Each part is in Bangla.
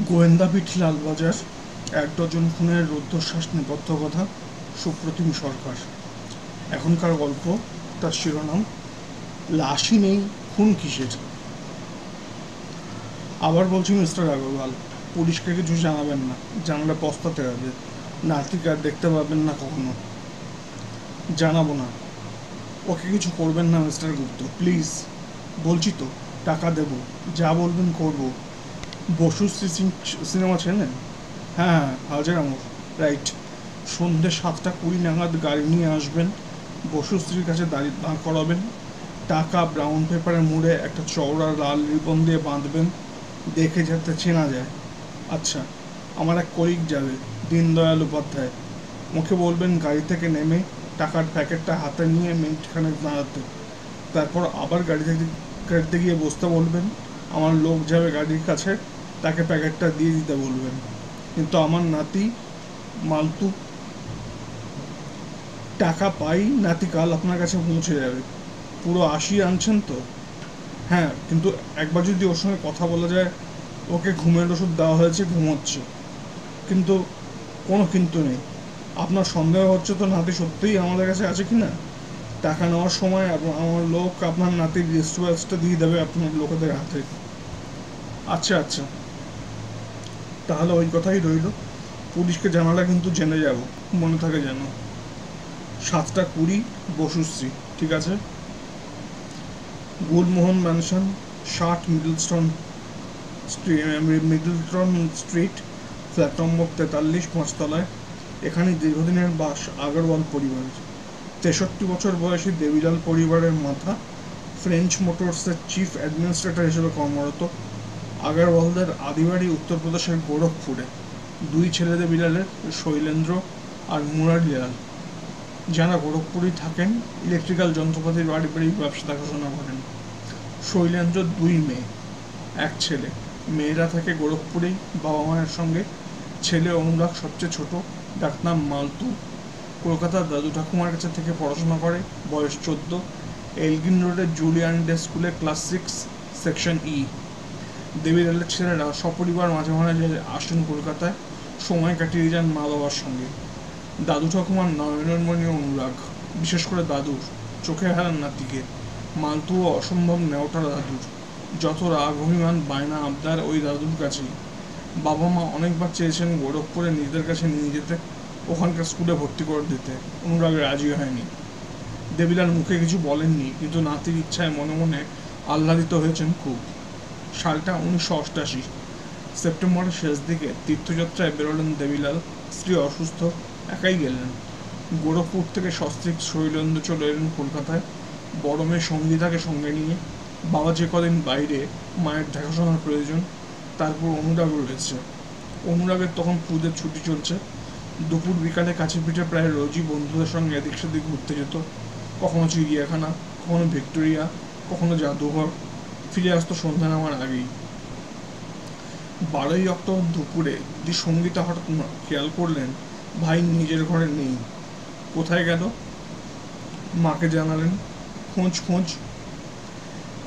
গোয়েন্দাপিঠ লালবাজার, এক ডজন খুনের রুদ্ধশ্বাস নেপথ্য কথা, সুপ্রতিম সরকার। এখনকার গল্প, তার শিরোনাম লাশই নেই, খুন কিসের। আবার বলছি মিস্টার আগরওয়াল, পুলিশকে কিছু জানাবেন না, জানালে পস্তাতে হবে। নাতিকে আর দেখতে পাবেন না কখনো। জানাবো না। ওকে কিছু করবেন না মিস্টার গুপ্ত, প্লিজ। বলছি তো, টাকা দেব, যা বলবেন করব। বসু সিনেমা চেনেন? হ্যাঁ হ্যাঁ, হাজার আমর, রাইট। সন্ধ্যে 7:20 নাগাদ গাড়ি নিয়ে আসবেন, বসুশ্রীর কাছে দাঁড় করাবেন। টাকা ব্রাউন পেপারে মুড়ে একটা চওড়া লাল রিবন দিয়ে বাঁধবেন, দেখে যাতে চেনা যায়। আচ্ছা, আমার এক কলিগ যাবে, দীনদয়াল উপাধ্যায়। মুখে বলবেন গাড়ি থেকে নেমে টাকার প্যাকেটটা হাতে নিয়ে মিনিটখানেক দাঁড়াতে। তারপর আবার গাড়িতে গিয়ে বসতে বলবেন। আমার লোক যাবে গাড়ির কাছে, তাকে প্যাকেটটা দিয়ে দিতে বলবেন। কিন্তু আমার নাতি মালতু টাকা পাই, নাতি কাল আপনার কাছে পৌঁছে যাবে। পুরো 80 আনছেন তো? হ্যাঁ, কিন্তু একবার যদি ওর সঙ্গে কথা বলা যায়। ওকে ঘুমের ওষুধ দেওয়া হয়েছে, ঘুমোচ্ছে। কিন্তু কোনো কিন্তু নেই। আপনার সন্দেহ হচ্ছে তো নাতি সত্যিই আমাদের কাছে আছে কি না? টাকা নেওয়ার সময় আমার লোক আপনার নাতির রিস্ট ওয়াচটা দিয়ে দেবে আপনার লোকেদের হাতে। আচ্ছা আচ্ছা, তাহলে ওই কথাই রইল। পুলিশকে জানালে কিন্তু জেনে যাব, মনে থাকে যেন। 7:20, বসুশ্রী, ঠিক আছে? Gulmohan Mansion, 60 Middleton Street, flat number 43, 5 তলায়। এখানেই দীর্ঘদিনের বাস আগরওয়াল পরিবারের। 63 বছর বয়সী দেবিলাল পরিবারের মাথা, ফ্রেঞ্চ মোটরসের চিফ অ্যাডমিনিস্ট্রেটর হিসেবে কর্মরত। আগরওয়ালদের আদিবাড়ি উত্তরপ্রদেশের গোরখপুরে। 2 ছেলে দেবিলালের, শৈলেন্দ্র আর মুরারিলাল, যারা গোরখপুরেই থাকেন, ইলেকট্রিক্যাল যন্ত্রপাতির বাড়ি বাড়ি ব্যবসা দেখাশোনা করেন। শৈলেন্দ্র 2 মেয়ে, 1 ছেলে। মেয়েরা থাকে গোরখপুরেই বাবা মায়ের সঙ্গে। ছেলে অনুরাগ সবচেয়ে ছোট, ডাকনাম মালতু। কলকাতার দাদু ঠাকুমার কাছে থেকে পড়াশোনা করে, বয়স 14। এলগিন রোডের জুলিয়ান ডে স্কুলে ক্লাস 6, সেকশন ই। দেবীলালের ছেলেরা সপরিবার মাঝে মাঝে আসেন কলকাতায়, সময় কাটিয়ে যান মা বাবার সঙ্গে। দাদু ঠাকুমার নয়নমণি অনুরাগ, বিশেষ করে দাদুর, চোখে হারান নাতিকে। মালতুও অসম্ভব নেওটা দাদুর। যত রাগ অভিমান বায়না আবদার ওই দাদুর কাছেই। বাবা মা অনেকবার চেয়েছেন গোরখপুরে নিজেদের কাছে নিয়ে যেতে, ওখানকার স্কুলে ভর্তি করে দিতে। অনুরাগ রাজি হয়নি। দেবিলাল মুখে কিছু বলেননি, কিন্তু নাতির ইচ্ছায় মনে মনে আহ্লাদিত হয়েছেন খুব। সালটা 1988। সেপ্টেম্বরের শেষ দিকে তীর্থযাত্রায় বেরোলেন দেবিলাল। স্ত্রী অসুস্থ, একাই গেলেন। গোরখপুর থেকে সস্ত্রীক শৈলেন্দ্র চলে এলেন কলকাতায়, বড় মেয়ে সঙ্গীতাকে সঙ্গে নিয়ে। বাবা যে কদিন বাইরে, মায়ের দেখাশোনার প্রয়োজন। তারপর অনুরাগ রয়েছে। অনুরাগের তখন পুজোর ছুটি চলছে। দুপুর বিকালে কাছে পিঠে প্রায় রোজই বন্ধুদের সঙ্গে এদিক সেদিক ঘুরতে যেত। কখনো চিড়িয়াখানা, কখনো ভিক্টোরিয়া, কখনো জাদুঘর। ফিরে আসতো সন্ধ্যা নামার আগেই। 12ই অক্টোবর দুপুরে দি সঙ্গীতা হঠাৎ খেয়াল করলেন ভাই নিজের ঘরে নেই। কোথায় গেল? মাকে জানালেন। খোঁজ খোঁজ।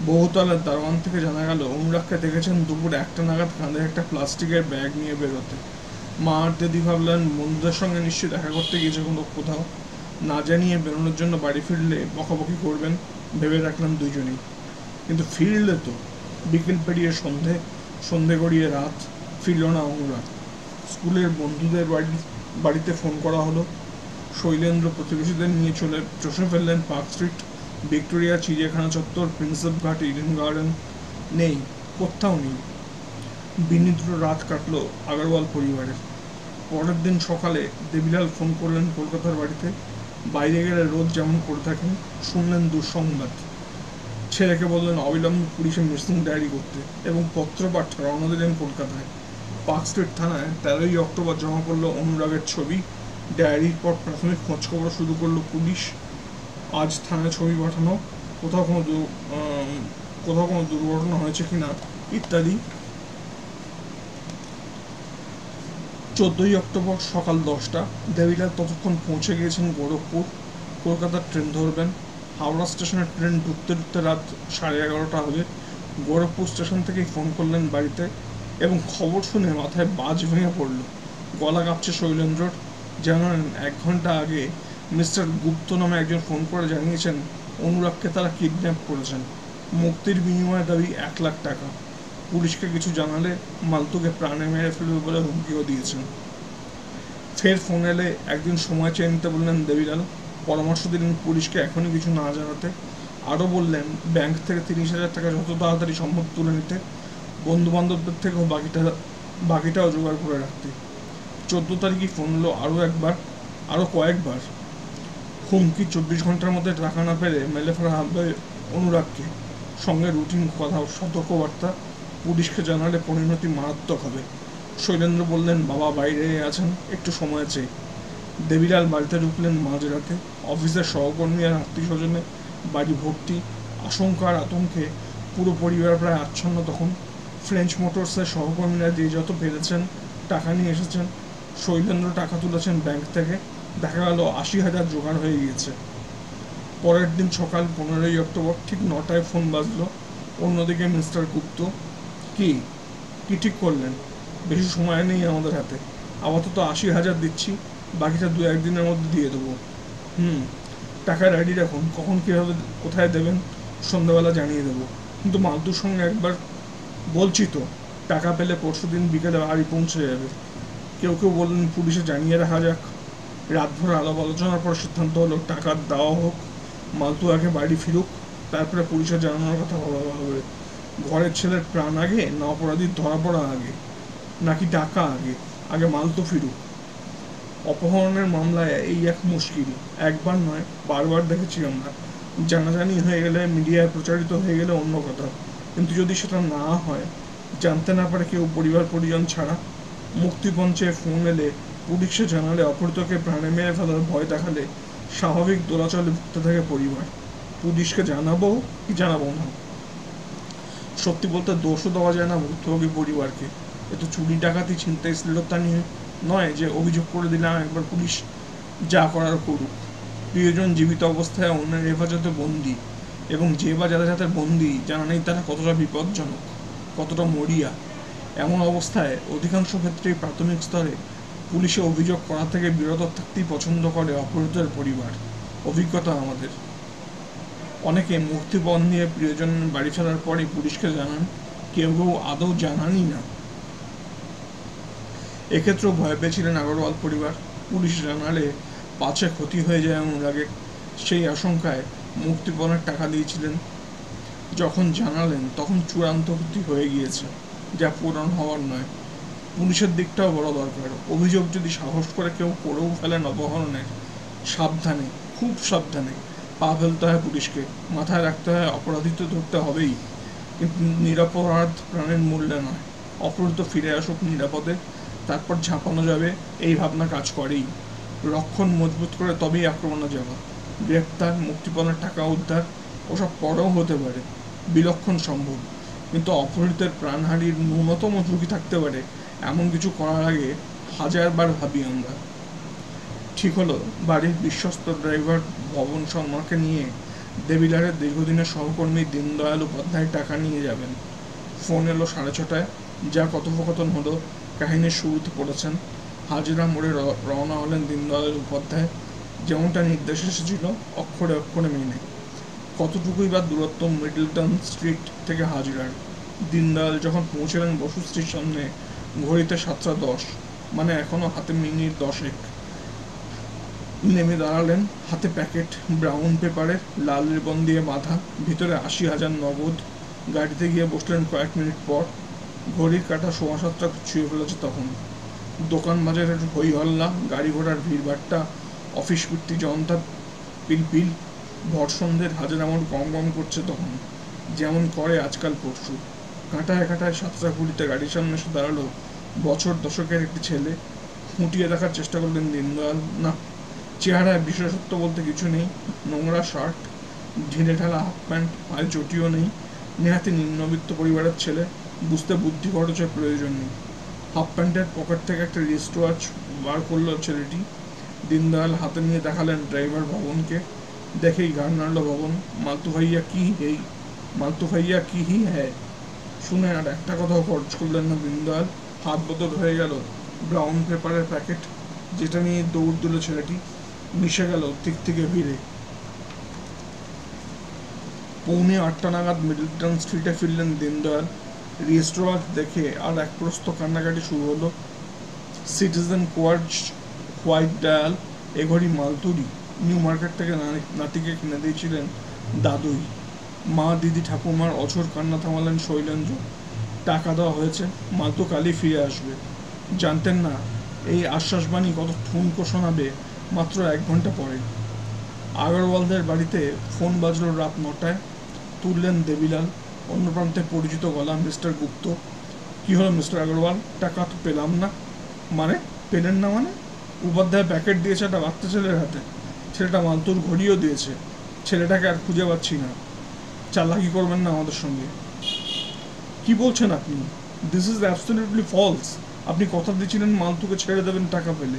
বহুতলার দারোয়ান থেকে জানা গেল অনুরাগকে দেখেছেন দুপুর 1টা নাগাদ কাঁধে একটা প্লাস্টিকের ব্যাগ নিয়ে বেরোতে। মা আর দিদি ভাবলেন বন্ধুদের সঙ্গে নিশ্চয়ই দেখা করতে গিয়েছে কোথাও। না জানিয়ে বেরোনোর জন্য বাড়ি ফিরলে বকাবকি করবেন, ভেবে রাখলেন দুজনেই। কিন্তু ফিরলে তো বিকেল পেরিয়ে সন্ধে, সন্ধে গড়িয়ে রাত, ফিরল না অনুরাগ। স্কুলের বন্ধুদের বাড়িতে ফোন করা হলো। শৈলেন্দ্র প্রতিবেশীদের নিয়ে চষে ফেললেন পার্ক স্ট্রিট, ভিক্টোরিয়া, চিড়িয়াখানা চত্বর, প্রিন্সেপ ঘাট, ইডেন গার্ডেন। নেই, কোথাও নেই। বিনিদ্র রাত কাটল আগরওয়াল পরিবারের। পরের দিন সকালে দেবিলাল ফোন করলেন কলকাতার বাড়িতে। বাইরে গেলে রোজ যেমন করে থাকেন, শুনলেন দুঃসংবাদ। ছেলেকে বললেন অবিলম্বে পুলিশে মিসিং ডায়েরি করতে এবং পত্রপাঠ রওনা দিলেন কলকাতায়। পার্ক স্ট্রিট থানায় 13ই অক্টোবর জমা পড়ল অনুরাগের ছবি। ডায়েরির পর প্রাথমিক খোঁজখবর শুরু করলো পুলিশ। আজ থানায় ছবি পাঠানো, কোথাও কোনো কোথাও কোনো দুর্ঘটনা হয়েছে কিনা ইত্যাদি। 14ই অক্টোবর সকাল 10টা। দেবিলাল ততক্ষণ পৌঁছে গিয়েছেন গোরখপুর। কলকাতার ট্রেন ধরবেন। হাওড়া স্টেশনের ট্রেন ঢুকতে ঢুকতে রাত 11:30 হবে। গোরখপুর স্টেশন থেকেই ফোন করলেন বাড়িতে। এবং খবর শুনে মাথায় বাজ ভেঙে পড়ল। গলা কাঁপছে শৈলেন্দ্রর। জানালেন 1 ঘন্টা আগে মিস্টার গুপ্ত নামে একজন ফোন করে জানিয়েছেন অনুরাগকে তারা কিডন্যাপ করেছেন। মুক্তির বিনিময়ে দাবি 1 লাখ টাকা। পুলিশকে কিছু জানালে মালতুকে প্রাণে মেরে ফেলবে বলে হুমকিও দিয়েছেন। ফের ফোন এলে একদিন সময় চেয়ে নিতে বললেন দেবীলাল। পরামর্শ দিলেন পুলিশকে এখনই কিছু না জানাতে। আরও বললেন ব্যাংক থেকে 30,000 টাকা যত তাড়াতাড়ি সম্ভব তুলে নিতে, বন্ধু বান্ধবদের থেকেও বাকিটাও জোগাড় করে রাখতে। 14 তারিখই ফোন এলো আরও কয়েকবার। হুমকি 24 ঘন্টার মধ্যে টাকা না পেলে মেলে ফেলা হবে অনুরাগকে। সঙ্গে রুটিন কথা, সতর্কবার্তা, পুলিশকে জানালে পরিণতি মারাত্মক হবে। শৈলেন্দ্র বললেন বাবা বাইরে আছেন, একটু সময় চেয়ে। দেবীলাল বাড়িতে ঢুকলেন মাঝরাতে। অফিসের সহকর্মী আর আত্মীয় স্বজনে বাড়ি ভর্তি। আশঙ্কা আর আতঙ্কে পুরো পরিবার প্রায় আচ্ছন্ন তখন। ফ্রেঞ্চ মোটরসের সহকর্মীরা যে যত পেরেছেন টাকা নিয়ে এসেছেন। শৈলেন্দ্র টাকা তুলেছেন ব্যাংক থেকে। দেখা গেল 80,000 জোগাড় হয়ে গিয়েছে। পরের দিন সকাল 15ই অক্টোবর ঠিক 9টায় ফোন বাজলো। অন্যদিকে মিস্টার গুপ্ত। কি কি ঠিক করলেন? বেশি সময় নেই আমাদের হাতে। আপাতত 80,000 দিচ্ছি, বাকিটা 2-1 দিনের মধ্যে দিয়ে দেবো। টাকা রেডি রাখুন, কখন কীভাবে কোথায় দেবেন সন্ধ্যাবেলা জানিয়ে দেবো। কিন্তু মালতুর সঙ্গে একবার বলছি তো, টাকা পেলে পরশুদিন বিকেলে বাড়ি পৌঁছে যাবে। কেউ কেউ বললেন পুলিশে জানিয়ে রাখা যাক। রাতভর আলাপ আলোচনার পর সিদ্ধান্ত হলো টাকা দেওয়া হোক, মালতু আগে বাড়ি ফিরুক, তারপরে পুলিশে জানানোর কথা ভাবা হবে। ঘরের ছেলের প্রাণ আগে না অপরাধীর ধরা পড়া আগে, নাকি টাকা আগে? আগে মালতু ফিরুক। অপহরণের মামলায় এই এক মুশকিল। একবার নয়, বারবার দেখেছি আমরা। জানাজানি হয়ে গেলে, মিডিয়ায় প্রচারিত হয়ে গেলে অন্য কথা, কিন্তু যদি সেটা না হয়, জানতে না পারে কেউ পরিবার পরিজন ছাড়া, মুক্তিপঞ্চে ফোন এলে, পুলিশে জানালে, অপহৃতকে প্রাণে মেরে ফেলার ভয় দেখালে স্বাভাবিক দোলাচলে ভুগতে থাকে পরিবার। পুলিশকে জানাবো কি জানাবো না? সত্যি বলতে দোষও দেওয়া যায় না ভুক্তভোগী পরিবারকে। এ তো চুরি ডাকাতি ছিনতাই শ্লীলতা নিয়ে নয় যে অভিযোগ করে দিলাম একবার পুলিশ যা করার করুক। প্রিয়জন জীবিত অবস্থায় অন্যের হেফাজতে বন্দী, এবং যে বা যাদের হাতে বন্দী জানা নেই তারা কতটা বিপজ্জনক, কতটা মরিয়া। এমন অবস্থায় অধিকাংশ ক্ষেত্রেই প্রাথমিক স্তরে পুলিশে অভিযোগ করা থেকে বিরত থাকতেই পছন্দ করে অপহৃতের পরিবার। অভিজ্ঞতা আমাদের। অনেকে মুক্তিপণ নিয়ে প্রিয়জন বাড়ি ফেরার পরই পুলিশকে জানান, কেউ কেউ আদৌ জানানই না। এক্ষেত্রেও ভয় পেয়েছিলেন আগরওয়াল পরিবার। পুলিশ জানালে পাছে ক্ষতি হয়ে যায় অনুরাগের, সেই আশঙ্কায় মুক্তিপণের টাকা দিয়েছিলেন। যখন জানালেন তখন চূড়ান্ত ক্ষতি হয়ে গিয়েছে, যা পূরণ হওয়ার নয়। পুলিশের দিকটাও বড় দরকার। অভিযোগ যদি সাহস করে কেউ করেও ফেলেন অপহরণের, সাবধানে, খুব সাবধানে পা ফেলতে হয় পুলিশকে। মাথায় রাখতে হয় অপরাধী তো ধরতে হবেই, কিন্তু নিরপরাধ প্রাণের মূল্যে নয়। অপহৃত ফিরে আসুক নিরাপদে, তারপর ঝাঁপানো যাবে, এই ভাবনা কাজ করেই। রক্ষণ মজবুত করে তবেই আক্রমণে যাওয়া। গ্রেপ্তার, মুক্তিপণের টাকা উদ্ধার ওসব পরেও হতে পারে, বিলক্ষণ সম্ভব, কিন্তু অপহৃতের প্রাণহানির ন্যূনতম ঝুঁকি থাকতে পারে এমন কিছু করার আগে 1000বার ভাবি আমরা। ঠিক হলো বাড়ির বিশ্বস্ত ড্রাইভার ভবন শর্মাকে নিয়ে দেবিলালের দীর্ঘদিনের সহকর্মী দীনদয়াল উপাধ্যায় টাকা নিয়ে যাবেন। ফোন এলো 6:30টায়। যা কথোপকথন হলো কাহিনীর শুরুতে পড়েছেন। হাজিরা মোড়ে রওনা হলেন দীনদয়াল উপাধ্যায়, যেমনটা নির্দেশ এসেছিল অক্ষরে অক্ষরে মেনে। কতটুকুই বা দূরত্ব মিডলটন স্ট্রিট থেকে হাজিরার। দীনদয়াল যখন পৌঁছলেন বসুশ্রীর সামনে, ঘড়িতে 7:10, মানে এখনো হাতে মিনিট 10। নেমে দাঁড়ালেন। হাতে প্যাকেট, ব্রাউন পেপারের লাল রিবন দিয়ে বাঁধা, ভিতরে 80,000 নগদ। গাড়িতে গিয়ে বসলেন কয়েক মিনিট পর। ঘড়ির কাঁটা 7:15 ছুঁয়ে ফেলেছে তখন। দোকান বাজারের হই হল্লা, গাড়ি ঘোড়ার ভিড়ভাট্টা, অফিস ফিরতি জনতা পিলপিল। ভর সন্ধ্যের হাজার আমর গম গম করছে তখন, যেমন করে আজকাল পরশু। কাঁটায় কাঁটায় 7:20 গাড়ির সামনে এসে দাঁড়ালো বছর দশকের একটি ছেলে। ফুটিয়ে দেখার চেষ্টা করলেন দীনদয়াল। না, চেহারায় বিশেষত্ব বলতে কিছু নেই। নোংরা শার্ট, ঢিলে ঢালা হাফ প্যান্ট, পায়ে চটিও নেই। নেহাতি নিম্নবিত্ত পরিবারের ছেলে, বুঝতে বুদ্ধি খরচের প্রয়োজন নেই। হাফ প্যান্টের পকেট থেকে একটা রিস্ট ওয়াচ বার করলো ছেলেটি। দীনদয়াল হাতে নিয়ে দেখালেন ড্রাইভার ভবনকে। দেখেই গাড় নাড়ল ভবন। মালতু ভাইয়া কি হি হ্যায়। শুনে আর একটা কথাও খরচ করলেন না দীনদয়াল। হাত বদল হয়ে গেল ব্রাউন পেপারের প্যাকেট যেটা নিয়ে দৌড় দিল ছেলেটি, মিশে গেল থেকে ভিড়ে। 7:45 নাগাদ মিডলটন স্ট্রিটে ফিরলেন দীনদয়াল। রেস্টুরেন্ট দেখে আর এক প্রস্ত কান্নাকাটি শুরু হলো। সিটিজেন কোয়ার্জ হোয়াইট ডায়াল এঘড়ি মালতুরি নিউ মার্কেট থেকে নাতিকে কিনে দিয়েছিলেন দাদুই। মা দিদি ঠাকুমার অঝোর কান্না থামালেন শৈলেন্দ্র। টাকা দেওয়া হয়েছে, মালতু কালই ফিরে আসবে। জানতেন না এই আশ্বাসবাণী কত ঠুনকো শোনাবে মাত্র 1 ঘন্টা পরে। আগরওয়ালদের বাড়িতে ফোন বাজলো রাত 9টায়। তুললেন দেবিলাল। অন্য প্রান্তে পরিচিত গলা, মিস্টার গুপ্ত। কি হলো মিস্টার আগরওয়াল? টাকা তো পেলাম না। মানে পেলেন না মানে? উপাধ্যায় প্যাকেট দিয়েছে একটা বাচ্চা ছেলের হাতে। ছেলেটা মালতুর ঘড়িও দিয়েছে। ছেলেটাকে আর খুঁজে পাচ্ছি না। চালাকি করবেন না আমাদের সঙ্গে। কি বলছেন আপনি? This is absolutely false. আপনি কথা দিয়েছিলেন মালতুকে ছেড়ে দেবেন টাকা পেলে।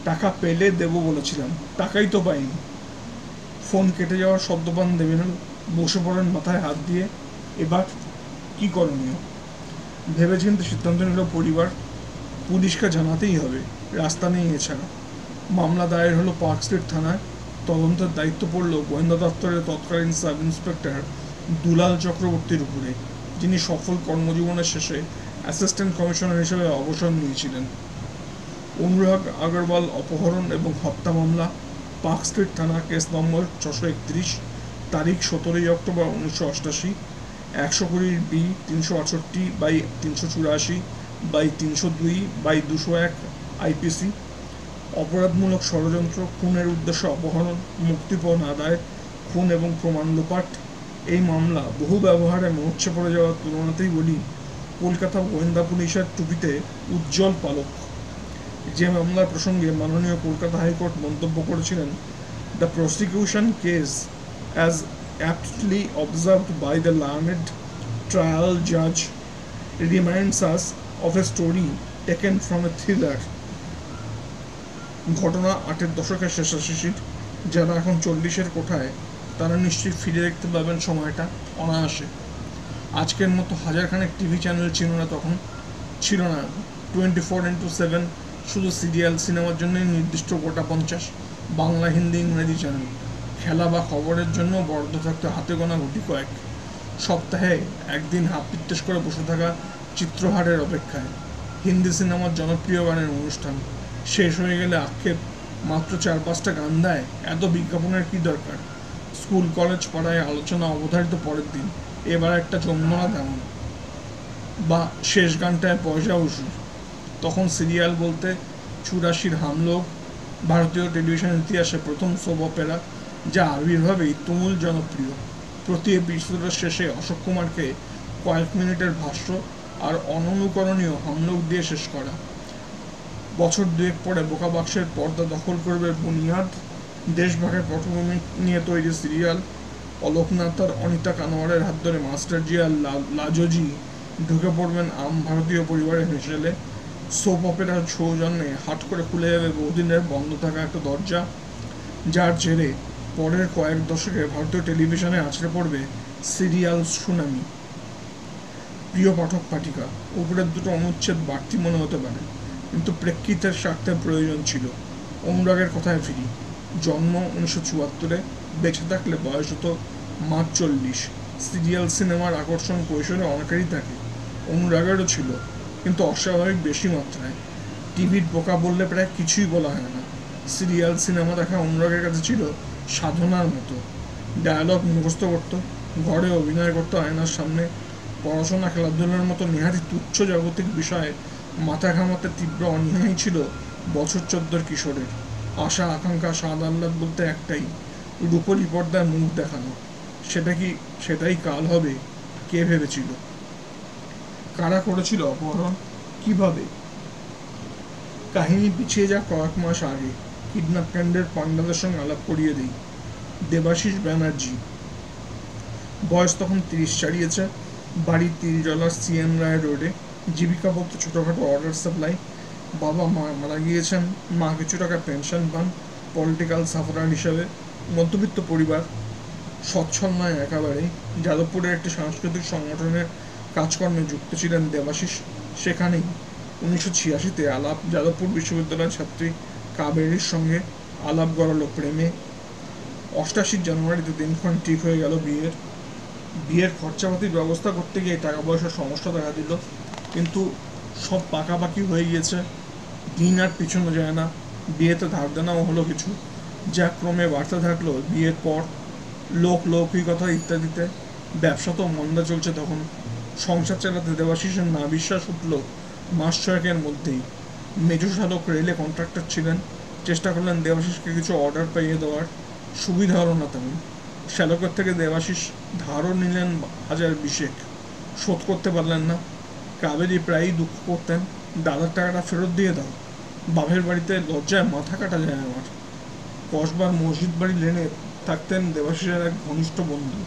টাকা পেলে দেবো বলেছিলাম, টাকাই তো পাইনি। ফোন কেটে যাওয়ার শব্দ পান দেবেন, বসে পড়েন মাথায় হাত দিয়ে। এবার কি করণীয়? ভেবেচিন্তে সিদ্ধান্ত নিল পরিবার। পুলিশকে জানাতেই হবে, রাস্তা নেই এছাড়া। মামলা দায়ের হলো পার্ক স্ট্রিট থানায়। তদন্তের দায়িত্ব পড়ল গোয়েন্দা দপ্তরের তৎকালীন সাব ইন্সপেক্টর দুলাল চক্রবর্তীর উপরে, যিনি সফল কর্মজীবনের শেষে অ্যাসিস্ট্যান্ট কমিশনার হিসেবে অবসর নিয়েছিলেন। অনুরাগ আগরওয়াল অপহরণ এবং হত্যা মামলা, পার্ক স্ট্রিট থানা, কেস নম্বর 631, তারিখ 17 অক্টোবর 1988, 120B 368/384/302/201 IPC। অপরাধমূলক ষড়যন্ত্র, খুনের উদ্দেশ্যে অপহরণ, মুক্তিপণ আদায়, খুন এবং প্রমাণ লোপাট। এই মামলা বহু ব্যবহারে মরচে পড়ে যাওয়ার তুলনাতেই বলি কলকাতা গোয়েন্দা পুলিশের টুপিতে উজ্জ্বল পালক। যে মামলার প্রসঙ্গে মাননীয় কলকাতা হাইকোর্ট মন্তব্য করেছিলেন, the prosecution case as aptly observed by the learned trial জাজ reminds us of a story taken from a thriller. ঘটনা 8-এর দশকের শেষাশেষির। যারা এখন 40-এর কোঠায় তারা নিশ্চয়ই ফিরে দেখতে পাবেন সময়টা অনায়াসে। আজকের মতো হাজারখানেক টিভি চ্যানেল ছিল না তখন। ছিল না 24x7 শুধু সিরিয়াল সিনেমার জন্যই নির্দিষ্ট গোটা 50 বাংলা, হিন্দি, ইংরেজি চ্যানেল। খেলা বা খবরের জন্য বরাদ্দ থাকতে হাতে গোনা গুটি কয়েক। সপ্তাহে একদিন হাত পিত্তেশ করে বসে থাকা চিত্রহারের অপেক্ষায়। হিন্দি সিনেমার জনপ্রিয় গানের অনুষ্ঠান শেষ হয়ে গেলে আক্ষেপ, মাত্র 4-5টা গান দেয়, এত বিজ্ঞাপনের কী দরকার? স্কুল কলেজ পাড়ায় আলোচনা অবধারিত পরের দিন, এবার একটা জমনা তেমন। বা শেষ গানটায় পয়সা ওষুধ। তখন সিরিয়াল বলতে 84-র হামলোক, ভারতীয় টেলিভিশন ইতিহাসে প্রথম সোপ অপেরা, যা আবির্ভাবেই তুমুল জনপ্রিয়। প্রতি এপিসোডের শেষে অশোক কুমারকে কয়েক মিনিটের ভাষ্য আর অননুকরণীয় হামলোক দিয়ে শেষ করা। বছর 2 পরে বোকা বাক্সের পর্দা দখল করবে বুনিয়াদ, দেশভাগের পটভূমি নিয়ে তৈরি সিরিয়াল। অলোকনাথ আর অনিতা কানোয়ারের হাত ধরে মাস্টার জি আর লাজোজি ঢুকে পড়বেন আম ভারতীয় পরিবারের হেসেলে। সোপ অপেরার সৌজন্যে হাট করে খুলে যাবে বহুদিনের বন্ধ থাকা একটা দরজা, যার জেরে পরের কয়েক দশকে ভারতীয় টেলিভিশনে আছড়ে পড়বে সিরিয়াল সুনামি। প্রিয় পাঠক পাঠিকা, উপরের দুটো অনুচ্ছেদ বাড়তি মনে হতে পারে, কিন্তু প্রেক্ষিতের স্বার্থে প্রয়োজন ছিল। অনুরাগের কথায় ফিরি। জন্ম 1974-এ, বেঁচে থাকলে বয়স হতো মাত্র 40। সিরিয়াল সিনেমার আকর্ষণ কৈশোরে অনেকেরই থাকে, অনুরাগেরও ছিল, কিন্তু অস্বাভাবিক বেশি মাত্রায়। টিভির বোকা বললে প্রায় কিছুই বলা হয় না। সিরিয়াল সিনেমা দেখা অনুরাগের কাছে ছিল সাধনার মতো। ডায়ালগ মুখস্থ করত, ঘরে অভিনয় করতো আয়নার সামনে। পড়াশোনা, খেলাধুলার মতো নেহাতি তুচ্ছ জাগতিক বিষয়ে মাথা ঘামাতে তীব্র অনীহাই ছিল বছর 14-র কিশোরের। আশা, আকাঙ্ক্ষা, স্বাদ আহ্লাদ বলতে একটাই, রূপলি পর্দায় মুখ দেখানো। সেটাই কাল হবে? কে ভেবেছিল? কারা করেছিল অপহরণ? কিভাবে? কাহিনী পিছিয়ে যা কয়েক মাস আগে। কিডন্যাপ কাণ্ডের পাণ্ডাদের সঙ্গে আলাপ করিয়ে দিই। দেবাশিস ব্যানার্জি, বয়স তখন 30 ছাড়িয়েছে। বাড়ি তিলজলার CM রায় রোডে। জীবিকা বলতে ছোটোখাটো অর্ডার সাপ্লাই। বাবা মা মারা গিয়েছেন, মা কিছু টাকা পেনশন পান পলিটিক্যাল সাফারার হিসাবে। মধ্যবিত্ত পরিবার, সচ্ছল নয় একেবারেই। যাদবপুরের একটি সাংস্কৃতিক সংগঠনের কাজকর্মে যুক্ত ছিলেন দেবাশিস। সেখানেই 1986-তে যাদবপুর বিশ্ববিদ্যালয়ের ছাত্রী কাবেরীর সঙ্গে আলাপ গড়ালো প্রেমে। 88 জানুয়ারিতে দিনক্ষণ ঠিক হয়ে গেল বিয়ের খরচাপাতির ব্যবস্থা করতে গিয়ে টাকা পয়সার সমস্যা দেখা দিল, কিন্তু সব পাকাপাকি হয়ে গিয়েছে। দিন আর পিছনো যায় না। বিয়েতে ধার দেনাও হলো কিছু, যা ক্রমে বাড়তে থাকলো বিয়ের পর। লৌকিকতা ইত্যাদিতে ব্যবসা তো মন্দা চলছে তখন। সংসার চালাতে দেবাশিসের না বিশ্বাস উঠল মাস ছয়েকের মধ্যেই। মেজো শালক রেলে কন্ট্রাক্টর ছিলেন। চেষ্টা করলেন দেবাশিসকে কিছু অর্ডার পাইয়ে দেওয়ার, সুবিধা হলো না তেমন। শ্যালকের থেকে দেবাশিস ধারও নিলেন 1020, শোধ করতে পারলেন না। কাবেরী প্রায়ই দুঃখ করতেন, দাদার টাকাটা ফেরত দিয়ে দাও, বাপের বাড়িতে লজ্জায় মাথা কাটা যায় আমার। কসবার মসজিদ বাড়ি লেনে থাকতেন দেবাশিসের এক ঘনিষ্ঠ বন্ধু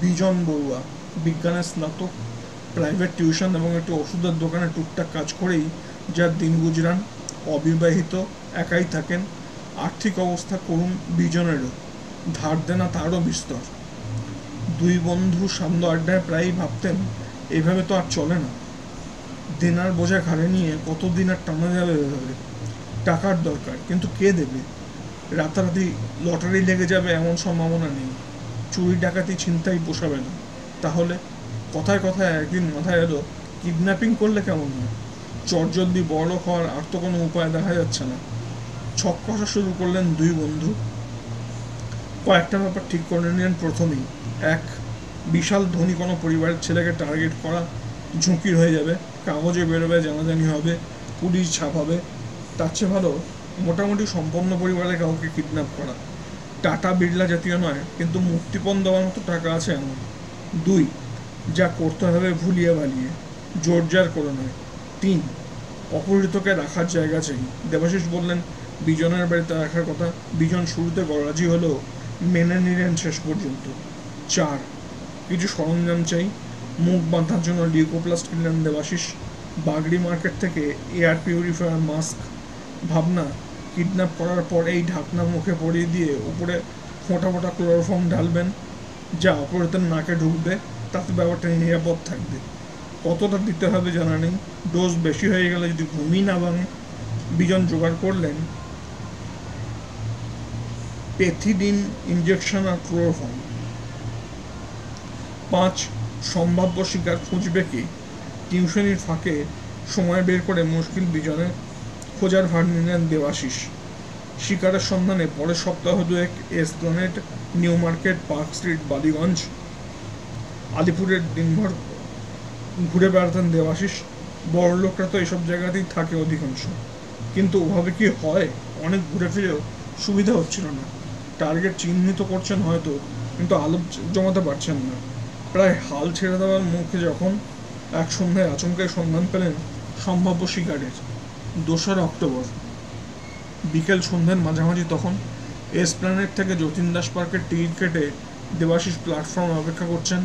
বিজন বড়ুয়া, বিজ্ঞানের স্নাতক। প্রাইভেট টিউশন এবং একটি ওষুধের দোকানে টুকটাক কাজ করেই যার দিন গুজরান। অবিবাহিত, একাই থাকেন। আর্থিক অবস্থা করুণ বিজনেরও, ধার দেনা তারও বিস্তর। দুই বন্ধু সান্ধ্য আড্ডায় প্রায়ই ভাবতেন, এভাবে তো আর চলে না। দেনার বোঝা ঘাড়ে নিয়ে কতদিন আর টানা যাবে এভাবে? টাকার দরকার, কিন্তু কে দেবে? রাতারাতি লটারি লেগে যাবে এমন সম্ভাবনা নেই। চুরি ডাকাতি ছিনতাই পোষাবে না। তাহলে কথায় কথায় একদিন মাথায় এলো, কিডন্যাপিং করলে কেমন হয়? চটজলদি বড়লোক হওয়ার আর তো কোনো উপায় দেখা যাচ্ছে না। ছক কষা শুরু করলেন দুই বন্ধু। কয়েকটা ব্যাপার ঠিক করে নিলেন প্রথমেই। এক, বিশাল ধনী কোনো পরিবারের ছেলেকে টার্গেট করা ঝুঁকির হয়ে যাবে। কাগজে বেরোবে, জানাজানি হবে, পুলিশ ছাপাবে। তার চেয়ে ভালো মোটামুটি সম্পন্ন পরিবারের কাউকে কিডন্যাপ করা। টাটা বিড়লা জাতীয় নয়, কিন্তু মুক্তিপণ দেওয়ার মতো টাকা আছে এমন। দুই, যা করতে হবে ভুলিয়ে ভালিয়ে, জোরজার করে নয়। তিন, অপহৃতকে রাখার জায়গা চাই। দেবাশিস বললেন বিজনের বাড়িতে রাখার কথা। বিজন শুরুতে রাজি হলেও মেনে নিলেন শেষ পর্যন্ত। চার, কিছু সরঞ্জাম চাই। মুখ বাঁধার জন্য লিউকোপ্লাস্ট কিনলেন দেবাশিস। বাগড়ি মার্কেট থেকে এয়ার পিউরিফায়ার মাস্ক। ভাবনা, কিডন্যাপ করার পর এই ঢাকনা মুখে পরিয়ে দিয়ে উপরে ফোঁটা ফোঁটা ক্লোরোফর্ম ঢালবেন, যা অপহৃতের নাকে ঢুকবে, তাতে ব্যাপারটা নিরাপদ থাকবে। কতটা দিতে হবে জানা নেই, ডোজ বেশি হয়ে গেলে যদি ঘুমই না ভাঙে। বিজন জোগাড় করলেন পেথিডিন ইঞ্জেকশন আর ক্লোরোফর্ম। 5, সম্ভাব্য শিকার খুঁজবে কি? টিউশনির ফাঁকে সময় বের করে মুশকিল বিজনের খোঁজার ভার নিলেন দেবাশিস। শিকারের সন্ধানে পরের সপ্তাহ দুয়েক Esplanade, New Market, Park Street, Ballygunge, আলিপুরের দিনভর ঘুরে বেড়াতেন দেবাশিস। বড়লোকরা তো এইসব জায়গাতেই থাকে অধিকাংশ, কিন্তু ওভাবে কি হয়? অনেক ঘুরে ফিরেও সুবিধা হচ্ছিল না। টার্গেট চিহ্নিত করছেন হয়তো, কিন্তু আলো জমাতে পারছেন না। প্রায় হাল ছেড়ে দেওয়ার মুখে যখন এক সন্ধ্যায় আচমকায় সন্ধান পেলেন সম্ভাব্য শিকারের। 2 অক্টোবর বিকেল সন্ধ্যার মাঝামাঝি তখন এসপ্ল্যানেড থেকে যতীন দাস পার্কের টিকিট কেটে দেবাশিস প্ল্যাটফর্মে অপেক্ষা করছেন।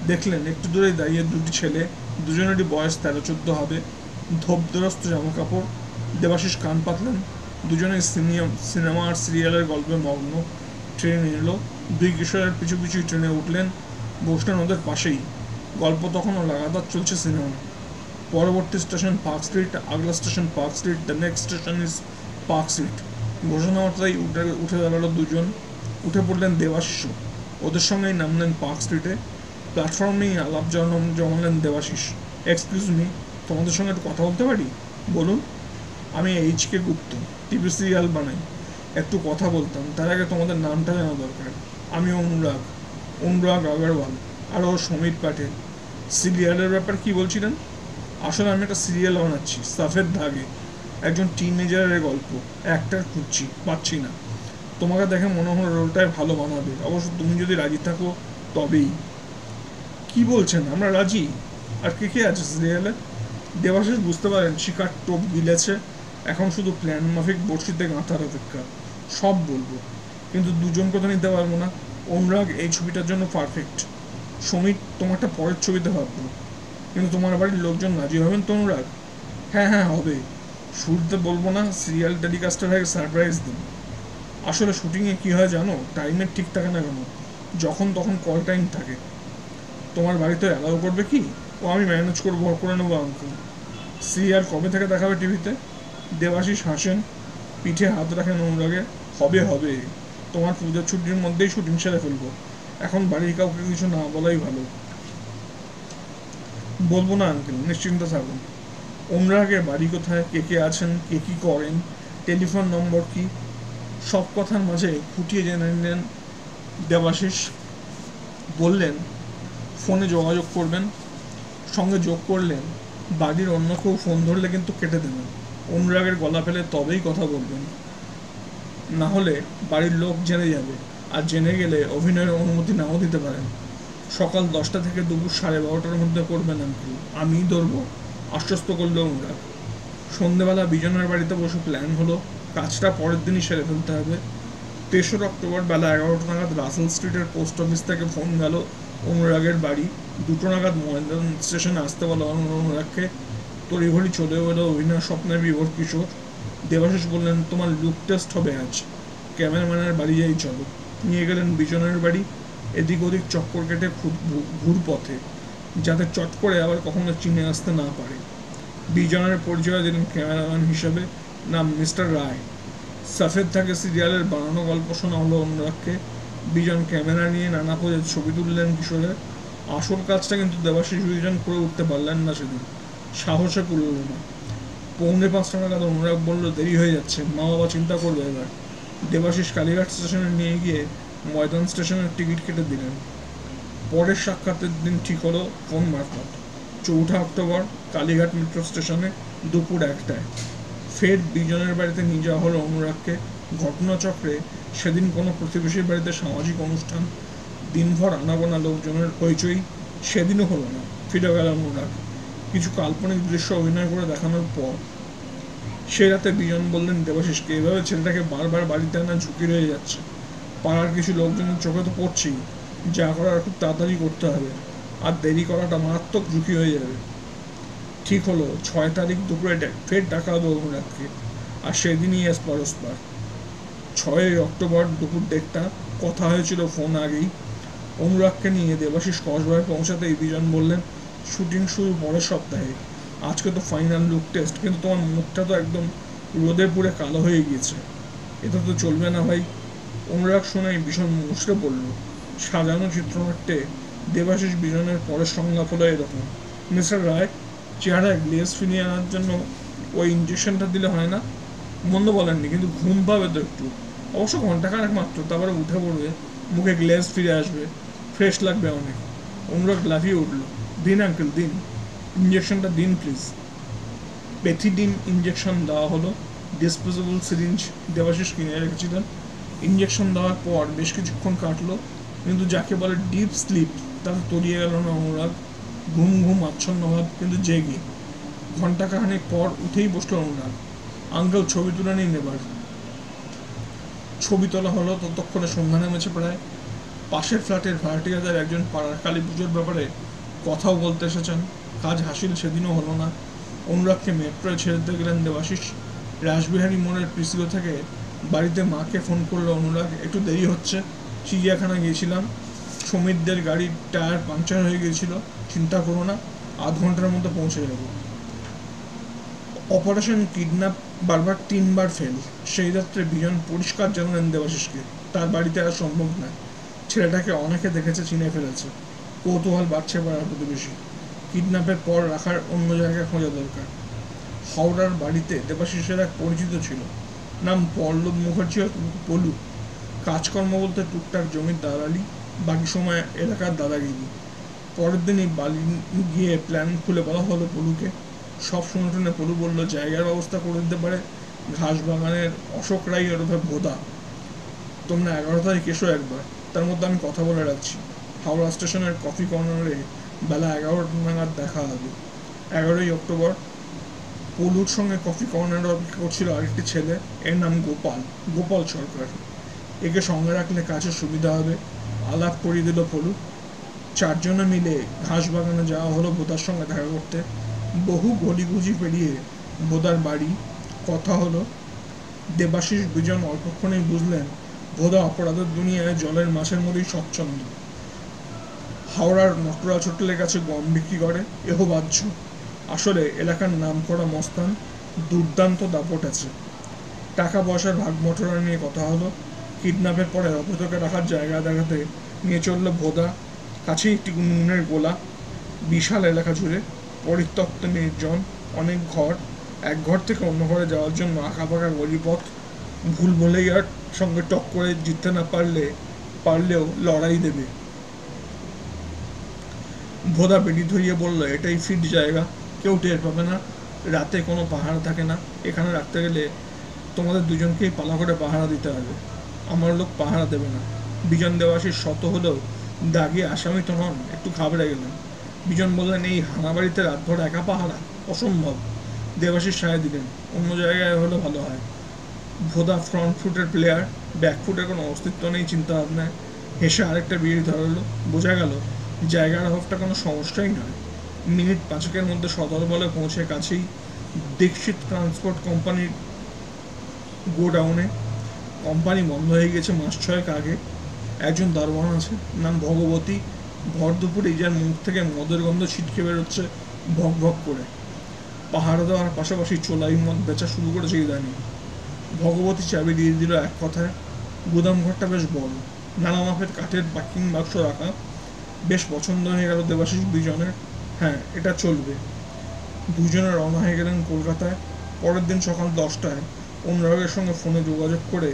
দেখলেন একটু দূরেই দাঁড়িয়ে দুটি ছেলে, দুজনেরই বয়স 13-14 হবে, ধোপদরস্ত জামা কাপড়। দেবাশিস কান পাতলেন। দুজনেই সিনেমা আর সিরিয়ালের গল্পে মগ্ন। ট্রেন এলো। দুই কিশোরের পিছু পিছু ট্রেনে উঠলেন, বসলেন ওদের পাশেই। গল্প তখনও লাগাতার চলছে সিনেমা। পরবর্তী স্টেশন পার্ক স্ট্রিট, আগলা station Park Street, the next station is Park Street. ঘোষণা মাত্রাই উঠে দাঁড়ালো দুজন। উঠে পড়লেন দেবাশিসও। ওদের সঙ্গেই নামলেন পার্ক স্ট্রিটে। প্ল্যাটফর্মেই আলাপ জমালেন দেবাশিস। এক্সকিউজ মি, তোমাদের সঙ্গে একটু কথা বলতে পারি? বলুন। আমি HK গুপ্ত, টিভি সিরিয়াল বানাই, একটু কথা বলতাম। তার আগে তোমাদের নামটা জানা দরকার। আমি অনুরাগ আগরওয়াল, আর ও সমীর পাটেল। সিরিয়ালের ব্যাপার কি বলছিলেন? আসলে আমি একটা সিরিয়াল বানাচ্ছি, সাফেদ ধাগে। একজন টিনেজারের গল্প। অ্যাক্টর খুঁজছি, পাচ্ছি না। তোমাকে দেখে মনে হলো রোলটায় ভালো মানাবে। অবশ্য তুমি যদি রাজি থাকো তবেই। কি বলছেন? আমরা রাজি। আর কে আছে সিরিয়ালে? দেবাশিস বুঝতে পারেন শিকার টোপ গিলেছে, এখন শুধু প্ল্যান মাফিক বড়শিতে গাঁথার অপেক্ষা। সব বলবো, কিন্তু দুজনকে তো নিতে পারবো না। অনুরাগ এই ছবিটার জন্য পারফেক্ট। সমীর তোমারটা পরের ছবিতে ভাববো। কিন্তু তোমার বাড়ির লোকজন রাজি হবেন তো অনুরাগ? হ্যাঁ হবে। শুরুতে বলবো না, সিরিয়াল টেলিকাস্টের আগে সারপ্রাইজ দিন। আসলে শুটিংয়ে কী হয় জানো, টাইমের ঠিক থাকে না কেন, যখন তখন কল টাইম থাকে। তোমার বাড়িতে অ্যালাউ করবে কি? ও আমি ম্যানেজ করবো, করে নেবো আঙ্কেল। সিরিয়াল কবে থেকে দেখাবে টিভিতে? দেবাশিস হাসেন, পিঠে হাত রাখেন অনুরাগে। হবে হবে, তোমার পুজোর ছুটির মধ্যেই শুটিং সেরে ফেলবো। এখন বাড়ির কাউকে কিছু না বলাই ভালো। বলবো না আঙ্কেল, নিশ্চিন্ত থাকুন। অনুরাগের বাড়ি কোথায়, কে কে আছেন, কে কী করেন, টেলিফোন নম্বর কি, সব কথার মাঝে খুঁটিয়ে জেনে নিলেন দেবাশিস। বললেন ফোনে যোগাযোগ করবেন, সঙ্গে যোগ করলেন বাড়ির অন্য কেউ ফোন ধরলে কিন্তু কেটে দেবেন। অনুরাগের গলা ফেলে তবেই কথা বলবেন, না হলে বাড়ির লোক জেনে যাবে, আর জেনে গেলে অভিনয়ের অনুমতি নাও দিতে পারেন। সকাল 10টা থেকে দুপুর 12:30টার মধ্যে করবেন আঙ্কেল, আমিই ধরবো, আশ্বস্ত করলো অনুরাগ। সন্ধেবেলা বিজনের বাড়িতে বসে প্ল্যান হলো, কাজটা পরের দিনই সেরে ফেলতে হবে। 3রা অক্টোবর বেলা 11টা নাগাদ রাসেল স্ট্রিটের পোস্ট অফিস থেকে ফোন গেল অনুরাগের বাড়ি। 2টো নাগাদ মহেন্দ্রন স্টেশনে আসতে বলো অনুরাগকে। তড়িঘড়ি চলে এলো অভিনয় স্বপ্নের বিভোর কিশোর। দেবাশিস বললেন তোমার লুক টেস্ট হবে আজ, ক্যামেরাম্যানের বাড়ি যাই চলো। নিয়ে গেলেন বিজনের বাড়ি। এদিক ওদিক চক্কর কেটে ঘুর পথে, যাতে চট করে আবার কখনো চিনে আসতে না পারে। বিজনের পরিচয় দিলেন ক্যামেরাম্যান হিসেবে, নাম মিস্টার রায়। সাফেদ থাকে সিরিয়ালের বানানো গল্প শোনা হলো অনুরাগকে। বিজন ক্যামেরা নিয়ে নানা পথে ছবি তুললেন কিশোরের। আসল কাজটা কিন্তু দেবাশিস বিজন করে উঠতে পারলেন না সেদিন, সাহসে কুলল না। 4:45 নাগাদ অনুরাগ বলল দেরি হয়ে যাচ্ছে, মা বাবা চিন্তা করবে এবার। দেবাশিস কালীঘাট স্টেশনে নিয়ে গিয়ে ময়দান স্টেশনের টিকিট কেটে দিলেন। পরের সাক্ষাতের দিন ঠিক হলো ফোন মারফত। 4ঠা অক্টোবর কালীঘাট মেট্রো স্টেশনে দুপুর 1টায়। ফের বিজনের বাড়িতে নিয়ে যাওয়া হলো অনুরাগকে। ঘটনাচক্রে সেদিন কোনো প্রতিবেশীর বাড়িতে সামাজিক অনুষ্ঠান, দিনভর আনাগোনা লোকজনের হইচই। সেদিনও হলো না, ফিরে গেল অনুরাগ। কিছু কাল্পনিক দৃশ্য অভিনয় করে দেখানোর পর সে রাতে বিজন বললেন দেবাশিসকে, এভাবে ছেলেটাকে বারবার বাড়িতে আনা ঝুঁকি রয়ে যাচ্ছে। পাড়ার কিছু লোকজনের চোখে তো পড়ছেই, যা করার খুব তাড়াতাড়ি করতে হবে, আর দেরি করাটা মারাত্মক ঝুঁকি হয়ে যাবে। ঠিক হলো 6 তারিখ দুপুরে ফের ডাকা হবে অনুরাগকে, আর সেদিনই পরস্পর। 6 অক্টোবর দুপুর 1টা, কথা হয়েছিল ফোন আগেই। অনুরাগকে নিয়ে দেবাশিস কসবায় পৌঁছাতেই বিজন বললেন শুটিং শুরু পরের সপ্তাহে, আজকে তো ফাইনাল লুক টেস্ট, কিন্তু তোমার মুখটা তো একদম রোদে পুড়ে কালো হয়ে গিয়েছে, এটা তো চলবে না ভাই। অনুরাগ শুনেই ভীষণ মুচড়ে পড়ল। সাজানো চিত্রনাট্যে দেবাশিস বিজনের পরের সংলাপ হলো এরকম, মিস্টার রায়, চেহারায় গ্লেজ ফিরিয়ে আনার জন্য ওই ইঞ্জেকশনটা দিলে হয় না? মন্দ বলেননি, কিন্তু ঘুম পাবে তো একটু, অবশ্য ঘন্টাখানেক মাত্র, তারপরে উঠে পড়বে, মুখে গ্লেজ ফিরে আসবে, ফ্রেশ লাগবে অনেক। অনুরাগ লাফিয়ে উঠল, দিন আঙ্কেল দিন, ইঞ্জেকশনটা দিন প্লিজ। পেথিডিন ইঞ্জেকশন দেওয়া হলো। ডিসপোজেবল সিরিঞ্জ দেবাশিস কিনে রেখেছিলেন। ইঞ্জেকশন দেওয়ার পর বেশ কিছুক্ষণ কাটলো, কিন্তু যাকে বলে ডিপ স্লিপ তাতে তলিয়ে গেল না অনুরাগ। ঘুম ঘুম আচ্ছন্ন ভাব, কিন্তু জেগে। ঘন্টাখানেক পর উঠেই বসলো অনুরাগ। আঙ্কেল ছবি তুলে নিন এবার। ছবি তোলা হলো। ততক্ষণে সন্ধ্যা নেমেছে প্রায়। পাশের ফ্ল্যাটের ভাড়াটিয়াদের একজন পাড়ার কালী পুজোর ব্যাপারে কথাও বলতে এসেছেন। কাজ হাসিল সেদিনও হলো না। অনুরাগকে মেট্রোয় ছেড়ে দিতে গেলেন দেবাশিস। রাসবিহারী মোড়ের পিসিও থেকে বাড়িতে মাকে ফোন করলো অনুরাগ, একটু দেরি হচ্ছে, চিড়িয়াখানা গিয়েছিলাম, সমীরদের গাড়ির টায়ার পাংচার হয়ে গিয়েছিল, চিন্তা করো না, আধ ঘন্টার মধ্যে পৌঁছে যাব। অপারেশন কিডন্যাপ বারবার 3বার ফেল। সেই রাত্রে বিজন পরিষ্কার জানালেন দেবাশিসকে তার বাড়িতে আর সম্ভব নয়। ছেলেটাকে অনেকে দেখেছে, চিনে ফেলেছে। কৌতূহল বাড়ছে পাড়ার প্রতিবেশী। কিডন্যাপের পর রাখার অন্য জায়গায় খোঁজা দরকার। হাওড়ার বাড়িতে দেবাশিসের এক পরিচিত ছিল, নাম পল্লব মুখার্জি, পলু। কাজকর্ম বলতে টুকটাক জমির দালালি, বাকি সময় এলাকার দাদাগিরি। পরের দিনই বালি গিয়ে প্ল্যান খুলে বলা হলো পলুকে। সব শুনে টুনে পলু বলল জায়গার ব্যবস্থা করে দিতে পারে ঘাসবাগানের অশোক রাই ওরফে ভোদা। তোমরা 11 তারিখ এসো একবার, তার মধ্যে আমি কথা বলে রাখছি। হাওড়া স্টেশনের কফি কর্নারে বেলা 11টা নাগাদ দেখা হবে। 11ই অক্টোবর। পলুর সঙ্গে কফি কর্নারে অপেক্ষা করছিল আরেকটি ছেলে, এর নাম গোপাল সরকার। একে সঙ্গে রাখলে কাজের সুবিধা হবে। আলাপ করিয়ে দিল পলু। 4 জনে মিলে ঘাসবাগানে যাওয়া হলো ভোদার সঙ্গে দেখা করতে। বহু গলিগুজি পেরিয়ে ভোদার বাড়ি। কথা হলো। দেবাশিস বিজন অল্পক্ষণেই বুঝলেন ভোদা অপরাধের দুনিয়ায় জলের মাছের মতোই স্বচ্ছন্দ। হাওড়ার নটরাজ হোটেলের কাছে গম বিক্রি করে, এও বাহ্য। আসলে এলাকার নামকরা মস্তান, দুর্দান্ত দাপট আছে। টাকা পয়সার ভাগ বটোয়ারা নিয়ে কথা হলো। কিডন্যাপের পরে অপেতকে রাখার জায়গা দেখাতে নিয়ে চলল ভোদা। কাছেই একটি নুনের গোলা, বিশাল এলাকা জুড়ে পরিত্যক্ত, নির্জন, অনেক ঘর। এক ঘর থেকে অন্য ঘরে যাওয়ার জন্য আঁকাবাঁকা গলিপথ। ভুল ভুলাইয়ার সঙ্গে টক করে জিততে না পারলেও লড়াই দেবে। ভোদা বেড়ি ধরিয়ে বলল, এটাই ফিট জায়গা, কেউ টের পাবে না, রাতে কোনো পাহারা থাকে না। এখানে রাখতে গেলে তোমাদের দুজনকেই পালা করে পাহারা দিতে হবে, আমার লোক পাহারা দেবে না। বিজন দেবাশীষ শত হলেও দাগি আসামি তো নন, একটু ঘাবড়ে গেলেন। বিজন বললেন, এই হানাবাড়িতে রাতভর একা পাহারা অসম্ভব। দেবাশীষ সায় দিলেন, অন্য জায়গায় হলে ভালো হয়। ভোদা ফ্রন্ট ফুটের প্লেয়ার, ব্যাক ফুটের কোনো অস্তিত্ব নেই চিন্তা ভাবনায়। হেসে আরেকটা বিড়ি ধরালো। বোঝা গেল জায়গার অভাবটা কোনো সমস্যাই নয়। মিনিট 5 মধ্যে সদর বলে পৌঁছে কাছেই দীক্ষিত ট্রান্সপোর্ট কোম্পানির গোডাউনে। কোম্পানি বন্ধ হয়ে গেছে মাস 6 আগে। একজন দারোয়ান আছে, নাম ভগবতী। ভর দুপুরে যার মুখ থেকে মদের গন্ধ ছিটকে বেরোচ্ছে ভক ভক করে। পাহাড় দেওয়ার পাশাপাশি চোলাই মদ বেচা শুরু করেছে ইদানিং। ভগবতী চাবি দিয়ে দিল এক কথায়। গুদাম ঘরটা বেশ বড়, নানা মাপের কাঠের প্যাকিং বাক্স রাখা। বেশ পছন্দ হয়ে গেল দেবাশিস বিজনের। হ্যাঁ, এটা চলবে। দুজনে রওনা হয়ে গেলেন কলকাতায়। পরের দিন সকাল 10টায় অনুরাগের সঙ্গে ফোনে যোগাযোগ করে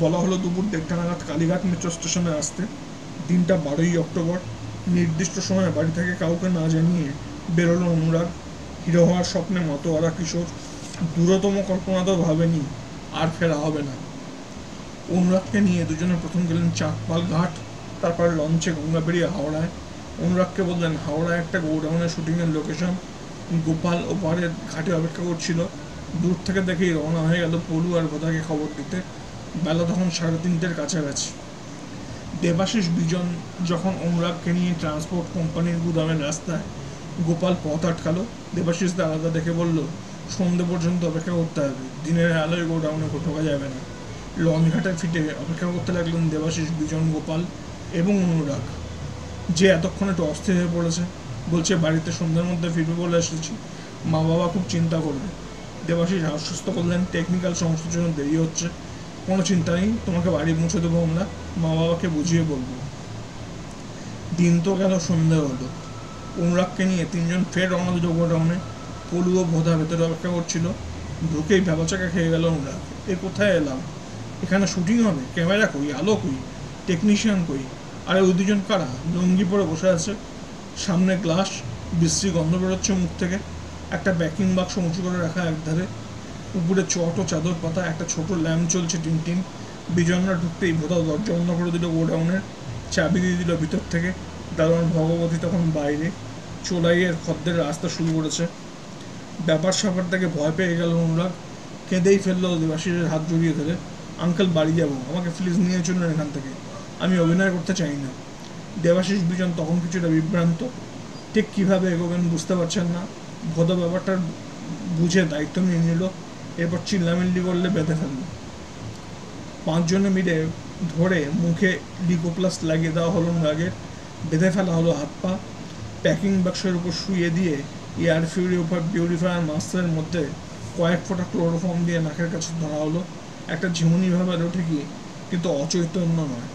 বলা হলো দুপুর 1:30 নাগাদ কালীঘাট মেট্রো স্টেশনে আসতে। দিনটা 12ই অক্টোবর। নির্দিষ্ট সময়ে বাড়ি থেকে কাউকে না জানিয়ে বেরোলো অনুরাগ। হিরো হওয়ার স্বপ্নে মাতোয়ারা কিশোর। দূরতম কল্পনা তো ভাবেনি আর ফেরা হবে না। অনুরাগকে নিয়ে দুজনে প্রথম গেলেন চাঁদপাল ঘাট, তারপর লঞ্চে গঙ্গা পেরিয়ে হাওড়ায়। অনুরাগকে বললেন হাওড়ায় একটা গোডাউনের শুটিংয়ের লোকেশন। গোপাল ওপারের ঘাটে অপেক্ষা করছিল। দূর থেকে দেখেই রওনা হয়ে গেল পলু আর ভোদাকে খবর দিতে। বেলা তখন 3:30-এর কাছাকাছি। দেবাশিস বিজন যখন অনুরাগকে নিয়ে ট্রান্সপোর্ট কোম্পানির গুদামের রাস্তায়, গোপাল পথ আটকালো। দেবাশিসকে আলাদা দেখে বলল, সন্ধে পর্যন্ত অপেক্ষা করতে হবে, দিনের আলোয় গোডাউনে ঢোকা যাবে না। লঞ্চ ঘাটে ফিটে অপেক্ষা করতে লাগলেন দেবাশিস, বিজন, গোপাল এবং অনুরাগ, যে এতক্ষণ একটু অস্থির হয়ে পড়েছে। বলছে বাড়িতে সন্ধ্যের মধ্যে ফিরবে বলে এসেছি, মা বাবা খুব চিন্তা করবে। দেবাশিস আশ্বস্ত করলেন, টেকনিক্যাল সমস্যার জন্য দেরি হচ্ছে, কোনো চিন্তা নেই, তোমাকে বাড়ি পৌঁছে দেবো আমরা, মা বাবাকে বুঝিয়ে বলবো। দিন তো গেল, সন্ধে হলো। অনুরাগকে নিয়ে তিনজন ফের রওনা দিল গোডাউনে। পলু ও ভোদা ভেতরে অপেক্ষা করছিল। ঢুকেই ভ্যাবাচাকা খেয়ে গেল অনুরাগ। এ কোথায় এলাম? এখানে শুটিং হবে? ক্যামেরা কই, আলো কই, টেকনিশিয়ান কই? আরে ওই দুজন কারা? লুঙ্গি পরে বসে আছে, সামনে গ্লাস, বিশ্রী গন্ধ বেরোচ্ছে মুখ থেকে। একটা প্যাকিং বাক্স উঁচু করে রাখা একধারে, উপরে চট ও চাদর পাতা, একটা ছোট ল্যাম্প চলছে টিম। বিজনরা ঢুকতেই ভোদা দরজা বন্ধ করে দিল গোডাউনের, চাবি দিয়ে দিল ভিতর থেকে। দারোয়ান ভগবতী তখন বাইরে চোলাইয়ের খদ্দের রাস্তা শুরু করেছে। ব্যাপার স্যাপার থেকে ভয় পেয়ে গেল অনুরাগ। কেঁদেই ফেললো দেবাশিসের হাত জড়িয়ে ধরে, আঙ্কেল বাড়ি যাবো, আমাকে প্লিজ নিয়ে চলুন এখান থেকে, আমি অভিনয় করতে চাই না। দেবাশিস বিজন তখন কিছুটা বিভ্রান্ত, ঠিক কীভাবে এগোবেন বুঝতে পারছেন না। ভোদা ব্যাপারটার বুঝে দায়িত্ব নিয়ে নিল। এরপর চিল্লামিল্লি করলে বেঁধে ফেললো। 5 জনে মিলে ধরে মুখে লিকোপ্লাস লাগিয়ে দেওয়া হলো অনুরাগের। বেঁধে ফেলা হলো হাত পা। প্যাকিং বাক্সের উপর শুয়ে দিয়ে এয়ার পিউরিফায়ার মাস্কের মধ্যে কয়েক ফোঁটা ক্লোরোফর্ম দিয়ে নাকের কাছে ধরা হলো। একটা ঝিমুনি ভাবে ওঠে কি, কিন্তু অচৈতন্য নয়।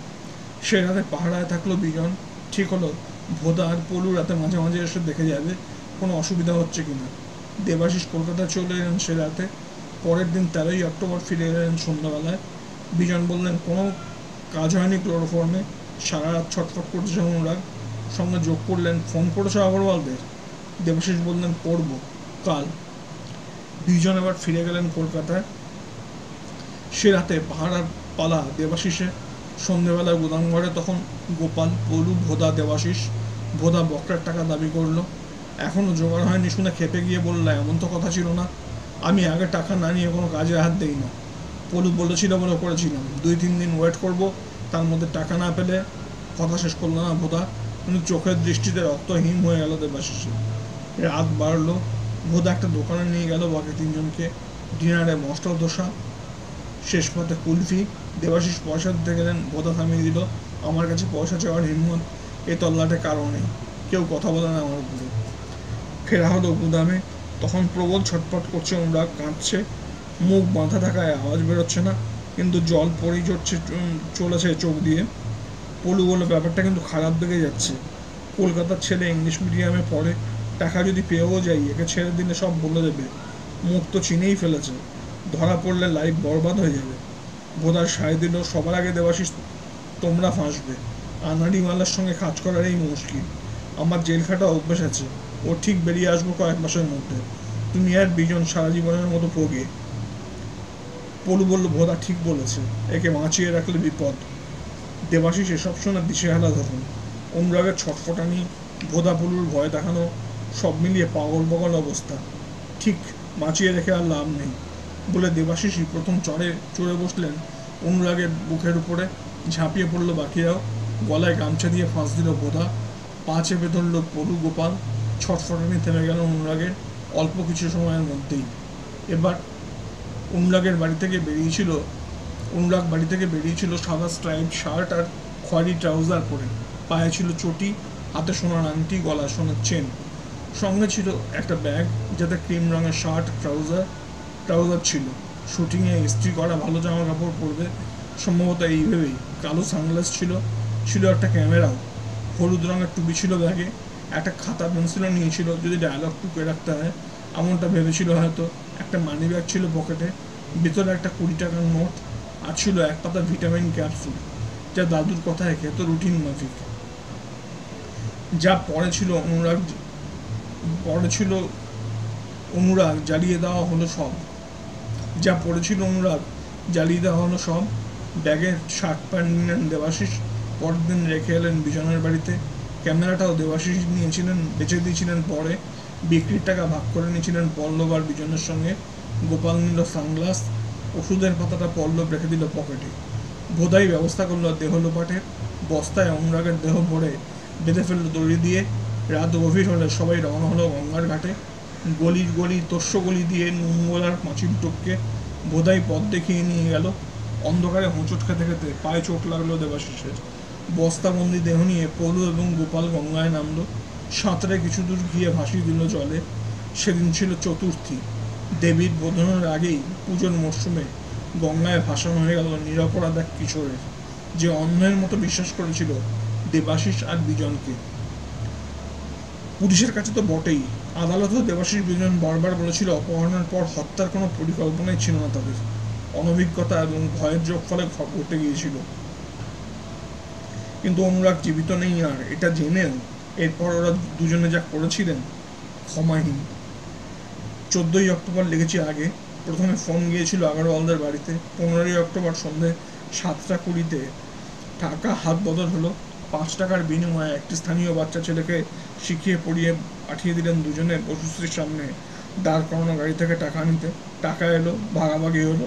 সে রাতে পাহাড়ায় থাকলো বিজন। ঠিক হলো ভোদা আর পলু রাতে মাঝে মাঝে এসে দেখে যাবে কোনো অসুবিধা হচ্ছে কিনা। দেবাশিস কলকাতায় চলে এলেন সে রাতে। পরের দিন 13ই অক্টোবর ফিরে এলেন সন্ধ্যাবেলায়। বিজন বললেন, কোনো কাজ হয়নি ক্লোরোফর্মে, সারা রাত ছটফট করছে অনুরাগ। সঙ্গে যোগ করলেন, ফোন করেছো আগরওয়ালদের? দেবাশিস বললেন, করবো কাল। দুইজন এবার ফিরে গেলেন কলকাতায়। সে রাতে পাহাড়ার পালা দেবাশিসে। সন্ধেবেলা গুদাম ঘরে তখন গোপাল, পলু, ভোদা, দেবাশিস। ভোদা বকরার টাকা দাবি করলো। এখনও জোগাড় হয়নি শুনে খেপে গিয়ে বললো, এমন তো কথা ছিল না, আমি আগে টাকা না নিয়ে কোনো কাজে হাত দেই না। পলু বলেছিল বলে করেছিলাম, 2-3 দিন ওয়েট করব, তার মধ্যে টাকা না পেলে। কথা শেষ করলো না ভোদা, কিন্তু চোখের দৃষ্টিতে রক্তহীন হয়ে গেল দেবাশিসে। রাত বাড়লো। ভোদা একটা দোকানে নিয়ে গেল বাকি 3 জনকে। ডিনারে মশলা দোসা, শেষ পথে কুলফি। দেবাশিস পয়সা দিতে গেলেন, ভোদা থামিয়ে দিল, আমার কাছে পয়সা চাওয়ার হিম্মত এ তল্লাটে কারো নেই, কেউ কথা বলে না আমার উপরে। ফেরা হলো গুদামে, তখন প্রবল ছটফট করছে অনুরাগ, কাঁদছে, মুখ বাঁধা থাকায় আওয়াজ বেরোচ্ছে না, কিন্তু জল পড়েই চলেছে চোখ দিয়ে। পলু বলল, ব্যাপারটা কিন্তু খারাপ দিকে যাচ্ছে। কলকাতার ছেলে, ইংলিশ মিডিয়ামে পড়ে, টাকা যদি পেয়েও যাই, একে ছেড়ে দিলে সব বলে দেবে, মুখ তো চিনেই ফেলেছে, ধরা পড়লে লাইফ বরবাদ হয়ে যাবে। বোধার সায় দিল, সবার আগে দেবাশিস তোমরা ফাঁসবে, আনাড়িওয়ালার সঙ্গে কাজ করার এই মুশকিল, আমার জেল খাটা অভ্যেস আছে, ও ঠিক বেরিয়ে আসবো কয়েক মাসের মধ্যে, তুমি আর বিজন সারা জীবনের মতো ভোগে। পলু বলল, ভোদা ঠিক বলেছে, একে বাঁচিয়ে রাখলে বিপদ। দেবাশিস এসব শুনে দিশেহারা ধরুন, অনুরাগের ছটফটানি, ভোদা পলুর ভয় দেখানো, সব মিলিয়ে পাগল বগল অবস্থা। ঠিক বাঁচিয়ে রেখে আর লাভ নেই বলে দেবাশিসই প্রথম চড়ে বসলেন অনুরাগের বুকের উপরে, ঝাঁপিয়ে পড়ল বাকিরাও, গলায় গামছা দিয়ে ফাঁস দিল ভোদা, পা চেপে ধরল পলু গোপাল। ছটফটানি থেমে গেল অনুরাগের অল্প কিছু সময়ের মধ্যেই। এবার অনুরাগ বাড়ি থেকে বেরিয়েছিল সাদা স্ট্রাইপ শার্ট আর খয়েরি ট্রাউজার পরে, পায়ে ছিল চটি, হাতে সোনার আংটি, গলায় সোনার চেন। সঙ্গে ছিল একটা ব্যাগ, যাতে ক্রিম রঙের শার্ট ট্রাউজার ছিল। শুটিংয়ে ইস্ত্রি করা ভালো জামা কাপড় পরবে সম্ভবত এই ভেবেই। কালো সানগ্লাস ছিল একটা ক্যামেরাও। হলুদ রঙের টুপি ছিল ব্যাগে, একটা খাতা পেন্সিলও নিয়েছিল যদি ডায়লগ টুকে রাখতে হয়, এমনটা ভেবেছিল হয়তো। একটা মানি ব্যাগ ছিল পকেটে, ভিতরে একটা 20 টাকার নোট, আর ছিল এক পাতা ভিটামিন ক্যাপসুল, যা দাদুর কথায় খেত রুটিন মাফিক। যা পড়েছিল অনুরাগ জ্বালিয়ে দেওয়া সব। ব্যাগের শার্ট প্যান্ট নিলেন দেবাশিস, পরের দিন রেখে এলেন বিজনের বাড়িতে। ক্যামেরাটাও দেবাশিস বেঁচে দিয়েছিলেন পরে, বিক্রির টাকা ভাগ করে নিয়েছিলেন পল্লব আর বিজনের সঙ্গে। গোপাল নিল সানগ্লাস, ওষুধের পাতাটা পল্লব রেখে দিল পকেটে। ভোদাই ব্যবস্থা করলো দেহ লোপাটের, বস্তায় অনুরাগের দেহ ভরে বেঁধে ফেললো দড়ি দিয়ে। রাত গভীর হলে সবাই রওনা হলো গঙ্গার ঘাটে। তোষ্য গলি দিয়ে নুনগোলার পাঁচিল টপকে ভোদাই পথ দেখিয়ে নিয়ে গেল। অন্ধকারে হোঁচট খেতে খেতে পায়ে চোট লাগলো দেবাশিসের। বস্তাবন্দি দেহ নিয়ে পলু এবং গোপাল গঙ্গায় নামলো। সাঁতরে কিছু দূর গিয়ে ভাসিয়ে দিল জলে। সেদিন ছিল চতুর্থী, দেবীর বোধনের আগেই পুজোর মরশুমে গঙ্গায় ভাসানো হয়ে গেল নিরপরাধ এক কিশোরের, যে অন্যের মতো বিশ্বাস করেছিল দেবাশিস আর বিজনকে। পুলিশের কাছে তো বটেই, আদালতেও দেবাশিস বিজন বারবার বলেছিল অপহরণের পর হত্যার কোনো পরিকল্পনাই ছিল না তাদের, অনভিজ্ঞতা এবং ভয়ের যোগ ফলে ঘটে গিয়েছিল। কিন্তু অনুরাগ জীবিত নেই আর, এটা জেনেও এরপর ওরা দুজনে যা করেছিলেন ক্ষমাহীন। 14ই অক্টোবর লেগেছে আগে। প্রথমে ফোন গিয়েছিল আগরওয়ালদের বাড়িতে। 15ই অক্টোবর সন্ধ্যে 7:20 টাকা হাত বদল হলো। 5 টাকার বিনিময়ে একটি স্থানীয় বাচ্চা ছেলেকে শিখিয়ে পড়িয়ে পাঠিয়ে দিলেন দুজনে বসুশ্রীর সামনে দাঁড় করানো গাড়ি থেকে টাকা নিতে। টাকা এলো, ভাগাভাগি হলো,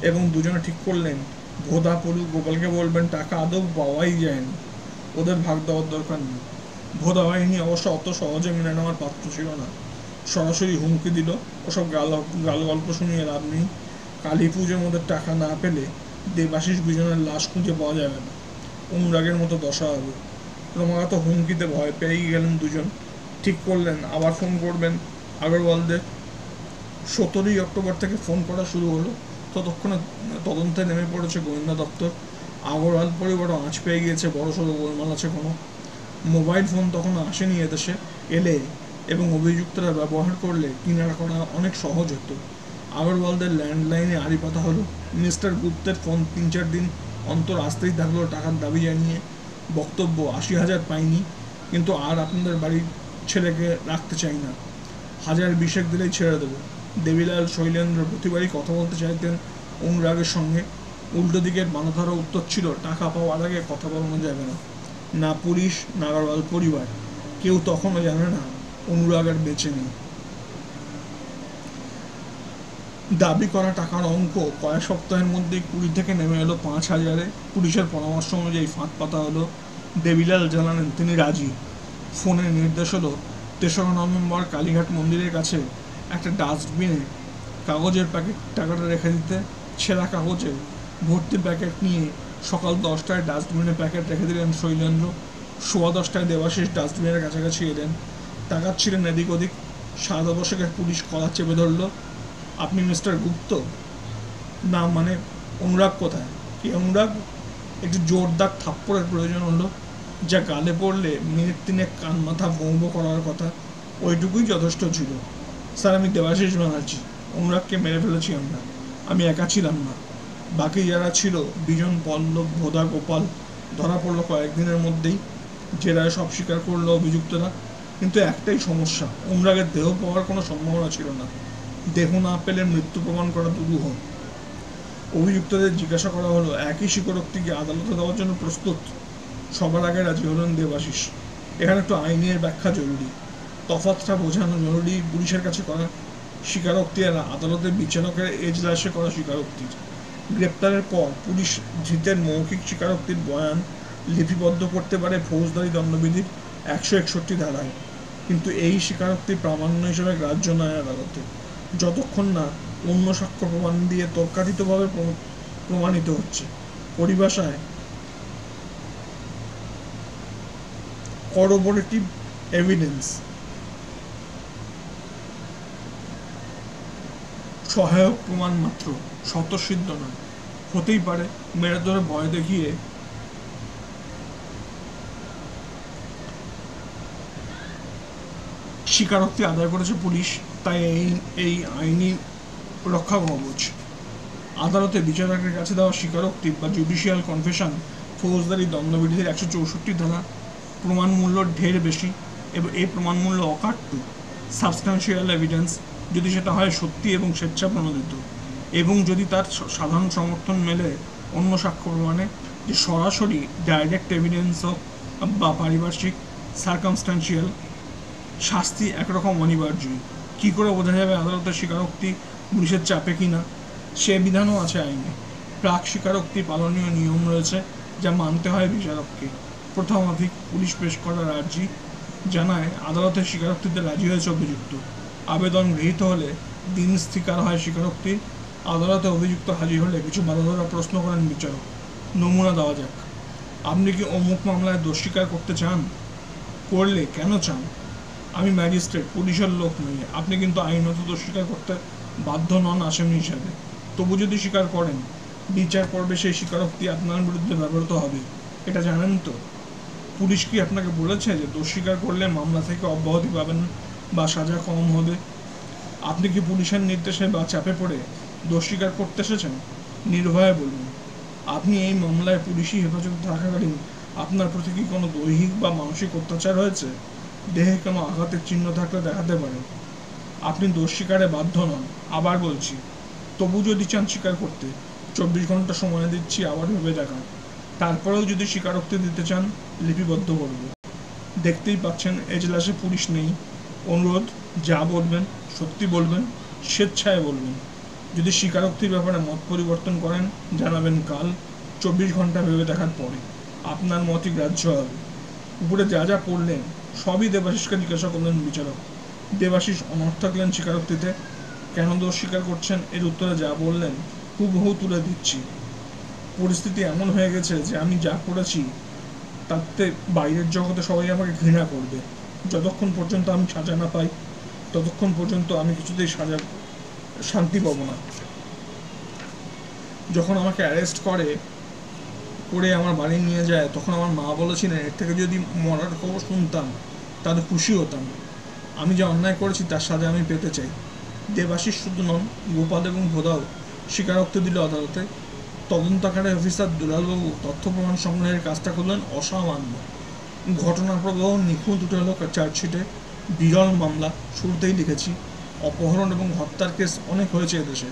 এবং দুজনে ঠিক করলেন ভোদা পলু গোপালকে বলবেন টাকা আদৌ পাওয়াই যায়নি, ওদের ভাগ দেওয়ার দরকার নেই। ভোদা বাহিনী অবশ্য অত সহজে মেনে নেওয়ার পাত্র ছিল না, সরাসরি হুমকি দিল ওসব গাল গল্প শুনিয়ে লাভ নেই, কালী পুজোর মধ্যে টাকা না পেলে দেবাশিস বিজনের লাশ খুঁজে পাওয়া যাবে না, অনুরাগের মতো দশা হবে। ক্রমাগত হুমকিতে ভয় পেয়েই গেলেন দুজন। ঠিক করলেন আবার ফোন করবেন আগরওয়ালদের। 17ই অক্টোবর থেকে ফোন করা শুরু হলো। ততক্ষণে তদন্তে নেমে পড়েছে গোয়েন্দা দপ্তর। আগরওয়াল পরিবারও আঁচ পেয়ে গিয়েছে বড়সড় গোলমাল আছে কোনো। মোবাইল ফোন তখনও আসেনি এদেশে, এলে এবং অভিযুক্তরা ব্যবহার করলে কিনারা করা অনেক সহজ হতো। আগরওয়ালদের ল্যান্ডলাইনে আড়ি পাতা হলো। মিস্টার গুপ্তের ফোন 3-4 দিন অন্তর আসতেই থাকলো টাকার দাবি জানিয়ে। বক্তব্য 80,000 পাইনি, কিন্তু আর আপনাদের বাড়ির ছেলেকে রাখতে চাই না, 1,020 দিলেই ছেড়ে দেবো। দেবীলাল শৈলেন্দ্র প্রতিবারই কথা বলতে চাইতেন অনুরাগের সঙ্গে। উল্টো দিকের বাঁধাধরা উত্তর ছিল টাকা পাওয়ার আগে কথা বলানো যাবে না। না পুলিশ না আগরওয়াল পরিবার, কেউ তখনও জানে না অনুরাগ আর বেঁচে নেই। দাবি করা টাকার অঙ্ক কয়েক সপ্তাহের মধ্যেই 20 থেকে নেমে এলো 5,000-এ। পুলিশের পরামর্শ অনুযায়ী ফাঁদ পাতা হলো। দেবীলাল জানালেন তিনি রাজি। ফোনে নির্দেশ হলো 3রা নভেম্বর কালীঘাট মন্দিরের কাছে একটা ডাস্টবিনে কাগজের প্যাকেট টাকাটা রেখে দিতে। ছেঁড়া কাগজে ভর্তি প্যাকেট নিয়ে সকাল 10টায় ডাস্টবিনে প্যাকেট রেখে দিলেন শৈলেন্দ্র। 10:15 দেবাশিস ডাস্টবিনের কাছাকাছি এলেন, তাকাচ্ছিলেন এদিক ওদিক। 7 দশকের পুলিশ কলা চেপে ধরল। আপনি মিস্টার গুপ্ত? না মানে অনুরাগ কোথায়? কি অনুরাগ? একটু জোরদার থাপ্পড়ের প্রয়োজন হলো, যা গালে পড়লে মিনিট 3 কান মাথা ভৌঁ করার কথা। ওইটুকুই যথেষ্ট ছিল। স্যার, আমি দেবাশিস ব্যানার্জি। অনুরাগকে মেরে ফেলেছি আমরা। আমি একা ছিলাম না, বাকি যারা ছিল বিজন, পল্লব, ভোদা, গোপাল ধরা পড়লো কয়েকদিনের মধ্যেই। জেলায় সব স্বীকার করলো অভিযুক্তরা। কিন্তু একটাই সমস্যা, অনুরাগের দেহ পাওয়ার কোনো সম্ভাবনা ছিল না। দেহ না পেলে মৃত্যু প্রমাণ করা দুরূহ। অভিযুক্তদের জিজ্ঞাসা করা হলো, একই স্বীকারোক্তিকে আদালতে দেওয়ার জন্য প্রস্তুত? সবার আগে রাজি হলেন দেবাশিস। এখানে একটু আইনের ব্যাখ্যা জরুরি, তফাৎটা বোঝানো জরুরি। পুলিশের কাছে করা স্বীকারোক্তি আর আদালতের বিচারকের এজলাসে করা স্বীকারোক্তির। গ্রেপ্তারের পর পুলিশ ধৃতের মৌখিক স্বীকারোক্তির বয়ান লিপিবদ্ধ করতে পারে ফৌজদারি দণ্ডবিধির 161 ধারায়, কিন্তু এই স্বীকারোক্তি প্রামাণ্য হিসেবে গ্রাহ্য নয় আদালতে, যতক্ষণ না অন্য সাক্ষ্য প্রমাণ দিয়ে তর্কাতীতভাবে প্রমাণিত হচ্ছে। পরিভাষায় করোবোরেটিভ এভিডেন্স, সহায়ক প্রমাণ মাত্র, স্বতঃসিদ্ধ নয়। হতেই পারে মেরে ধরে ভয় দেখিয়ে স্বীকারোক্তি আদায় করেছে পুলিশ, তাই এই আইনি রক্ষা কবচ। আদালতে বিচারকের কাছে দেওয়া স্বীকারোক্তি বা জুডিশিয়াল কনফেশন ফৌজদারি দণ্ডবিধির 164 ধারা। প্রমাণ মূল্য ঢের বেশি এবং এই প্রমাণ মূল্য অকাট্য। সাবস্ট্যান্সিয়াল এভিডেন্স, যদি সেটা হয় সত্যি এবং স্বেচ্ছা প্রণোদিত, এবং যদি তার সাধারণ সমর্থন মেলে অন্য সাক্ষ্য প্রমাণে, যে সরাসরি ডাইরেক্ট এভিডেন্স বা পারিপার্শ্বিক সার্কামস্ট্যান্সিয়াল। শাস্তি একরকম অনিবার্যই। কী করে বোঝা যাবে আদালতের স্বীকারোক্তি পুলিশের চাপে কিনা? সে বিধানও আছে আইনে। প্রাক স্বীকারোক্তি পালনীয় নিয়ম রয়েছে, যা মানতে হয় বিচারককে। প্রথমাধিক পুলিশ পেশ করার আর্জি জানায় আদালতের স্বীকারোক্তিতে রাজি হয়েছে অভিযুক্ত। আবেদন গৃহীত হলে দিন স্থিকার হয় স্বীকারোক্তি। আদালতে অভিযুক্ত হাজির হলে কিছু বাঁধাধরা প্রশ্ন করেন বিচারক। নমুনা দেওয়া যাক। আপনি কি অমুক মামলায় দোষ স্বীকার করতে চান? করলে কেন চান? আমি ম্যাজিস্ট্রেট, পুলিশের লোক নই। আপনি কিন্তু আইনত দোষ স্বীকার করতে বাধ্য নন আসামি হিসাবে। তবু যদি স্বীকার করেন, বিচার পর্বে সেই স্বীকারোক্তি আপনার বিরুদ্ধে ব্যবহৃত হবে। এটা জানেন তো? পুলিশ কি আপনাকে বলেছে যে দোষ স্বীকার করলে মামলা থেকে অব্যাহতি পাবেন বা সাজা কম হবে? আপনি কি পুলিশের নির্দেশে বা চাপে পড়ে দোষ স্বীকার করতে এসেছেন? নির্ভয়ে বলুন, আপনি এই মামলায় পুলিশি হেফাজতে থাকাকালীন আপনার প্রতি কি কোনো দৈহিক বা মানসিক অত্যাচার হয়েছে? দেহে কোনো আঘাতের চিহ্ন থাকলে দেখাতে পারেন। আপনি দোষ স্বীকারে বাধ্য নন। আবার বলছি, তবু যদি চান স্বীকার করতে, 24 ঘন্টা সময় দিচ্ছি, আবার ভেবে দেখান। তারপরেও যদি স্বীকারোক্তি দিতে চান, লিপিবদ্ধ করব। দেখতেই পাচ্ছেন এজলাসে পুলিশ নেই। অনুরোধ, যা বলবেন সত্যি বলবেন, স্বেচ্ছায় বলবেন। যদি স্বীকারোক্তির ব্যাপারে মত পরিবর্তন করেন, জানাবেন কাল 24 ঘন্টা ভেবে দেখার পরে। আপনার মতই গ্রাহ্য হবে। উপরে যা যা পড়লেন সবই দেবাশিসকে জিজ্ঞাসা করলেন বিচারক। দেবাশিস অনর্থ থাকলেন স্বীকারোক্তিতে। কেন দোষ স্বীকার করছেন এর উত্তরে যা বললেন হুবহু তুলে দিচ্ছি। পরিস্থিতি এমন হয়ে গেছে যে আমি যা করেছি তাতে বাইরের জগতে সবাই আমাকে ঘৃণা করবে। যতক্ষণ পর্যন্ত আমি সাজা না পাই, ততক্ষণ পর্যন্ত আমি কিছুতেই শান্তি পাবো না। যখন আমাকে অ্যারেস্ট করে আমার বাড়ি নিয়ে যায়, তখন আমার মা বলেছিলেন এর থেকে যদি মরার খবর শুনতাম তাহলে খুশি হতাম। আমি যে অন্যায় করেছি তার সাজা আমি পেতে চাই। দেবাশিস শুধু নন, গোপাল এবং ভোদাও স্বীকারোক্তি দিল আদালতে। তদন্তকারী অফিসার দুলালবাবু তথ্য প্রমাণ সংগ্রহের কাজটা করলেন অসামান্য। ঘটনা প্রবাহ নিখুঁত উঠে এলো চার্জশিটে। বিরল মামলা, শুরুতেই লিখেছি। অপহরণ এবং হত্যার কেস অনেক হয়েছে এদেশে।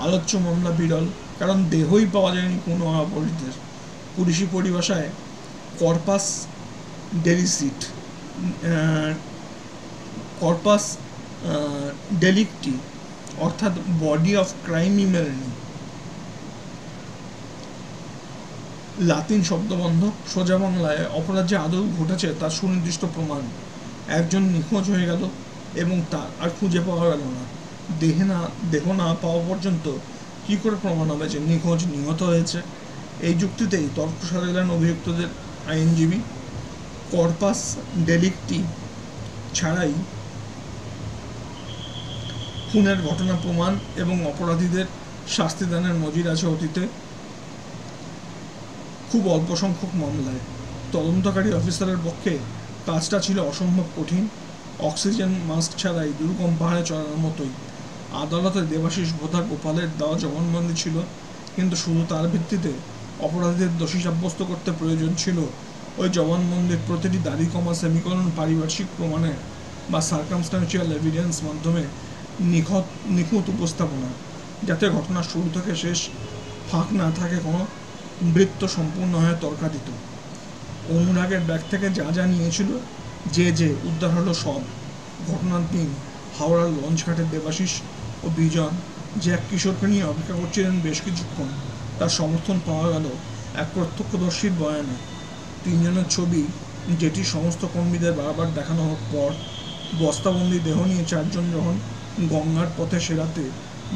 আলোচ্য মামলা বিরল, কারণ দেহই পাওয়া যায়নি কোনো অপরাধীদের। পুলিশি পরিভাষায় কর্পাস ডেলিসিট, কর্পাস ডেলিক্টি, অর্থাৎ বডি অফ ক্রাইমই মেলেনি। লাতিন শব্দবন্ধ। সোজা বাংলায় অপরাধ যে আদৌ ঘটেছে তার সুনির্দিষ্ট প্রমাণ। একজন নিখোঁজ হয়ে গেল এবং তার আর খুঁজে পাওয়া গেল না। দেহ না পাওয়া পর্যন্ত কী করে প্রমাণ হবে যে নিখোঁজ নিহত হয়েছে? এই যুক্তিতেই তর্ক সাজালেন অভিযুক্তদের আইনজীবী। কর্পাস ডেলিক্টি ছাড়াই খুনের ঘটনা প্রমাণ এবং অপরাধীদের শাস্তিদানের নজির আছে অতীতে খুব অল্প সংখ্যক মামলায়। তদন্তকারী অফিসারের পক্ষে কাজটা ছিল অসম্ভব কঠিন, অক্সিজেন মাস্ক ছাড়াই দুর্গম পাহাড়ে চড়ার মতোই। আদালতে দেবাশিস ভোতা গোপালের দেওয়া জবানবন্দি ছিল, কিন্তু শুধু তার ভিত্তিতে অপরাধীদের দোষী সাব্যস্ত করতে প্রয়োজন ছিল ওই জবানবন্দির প্রতিটি দাড়ি কমা সেমিকোলন পারিপার্শ্বিক প্রমাণের বা সার্কামস্ট্যান্সিয়াল এভিডেন্স মাধ্যমে নিখুঁত উপস্থাপনা, যাতে ঘটনার শুরু থেকে শেষ ফাঁক না থাকে, কোনো বৃত্ত সম্পূর্ণ হয়ে তর্কাতীত। অনুরাগের ব্যাগ থেকে যা যা নিয়েছিল যে উদ্ধার হলো সব। ঘটনার দিন হাওড়ার লঞ্চঘাটে দেবাশিস ও বিজন যে এক কিশোরকে নিয়ে অপেক্ষা করছিলেন বেশ কিছুক্ষণ, তার সমর্থন পাওয়া গেল এক প্রত্যক্ষদর্শীর বয়ানে। তিনজনের ছবি, যেটি সমস্ত কর্মীদের বারবার দেখানোর পর বস্তাবন্দি দেহ নিয়ে চারজন যখন গঙ্গার পথে সেরাতে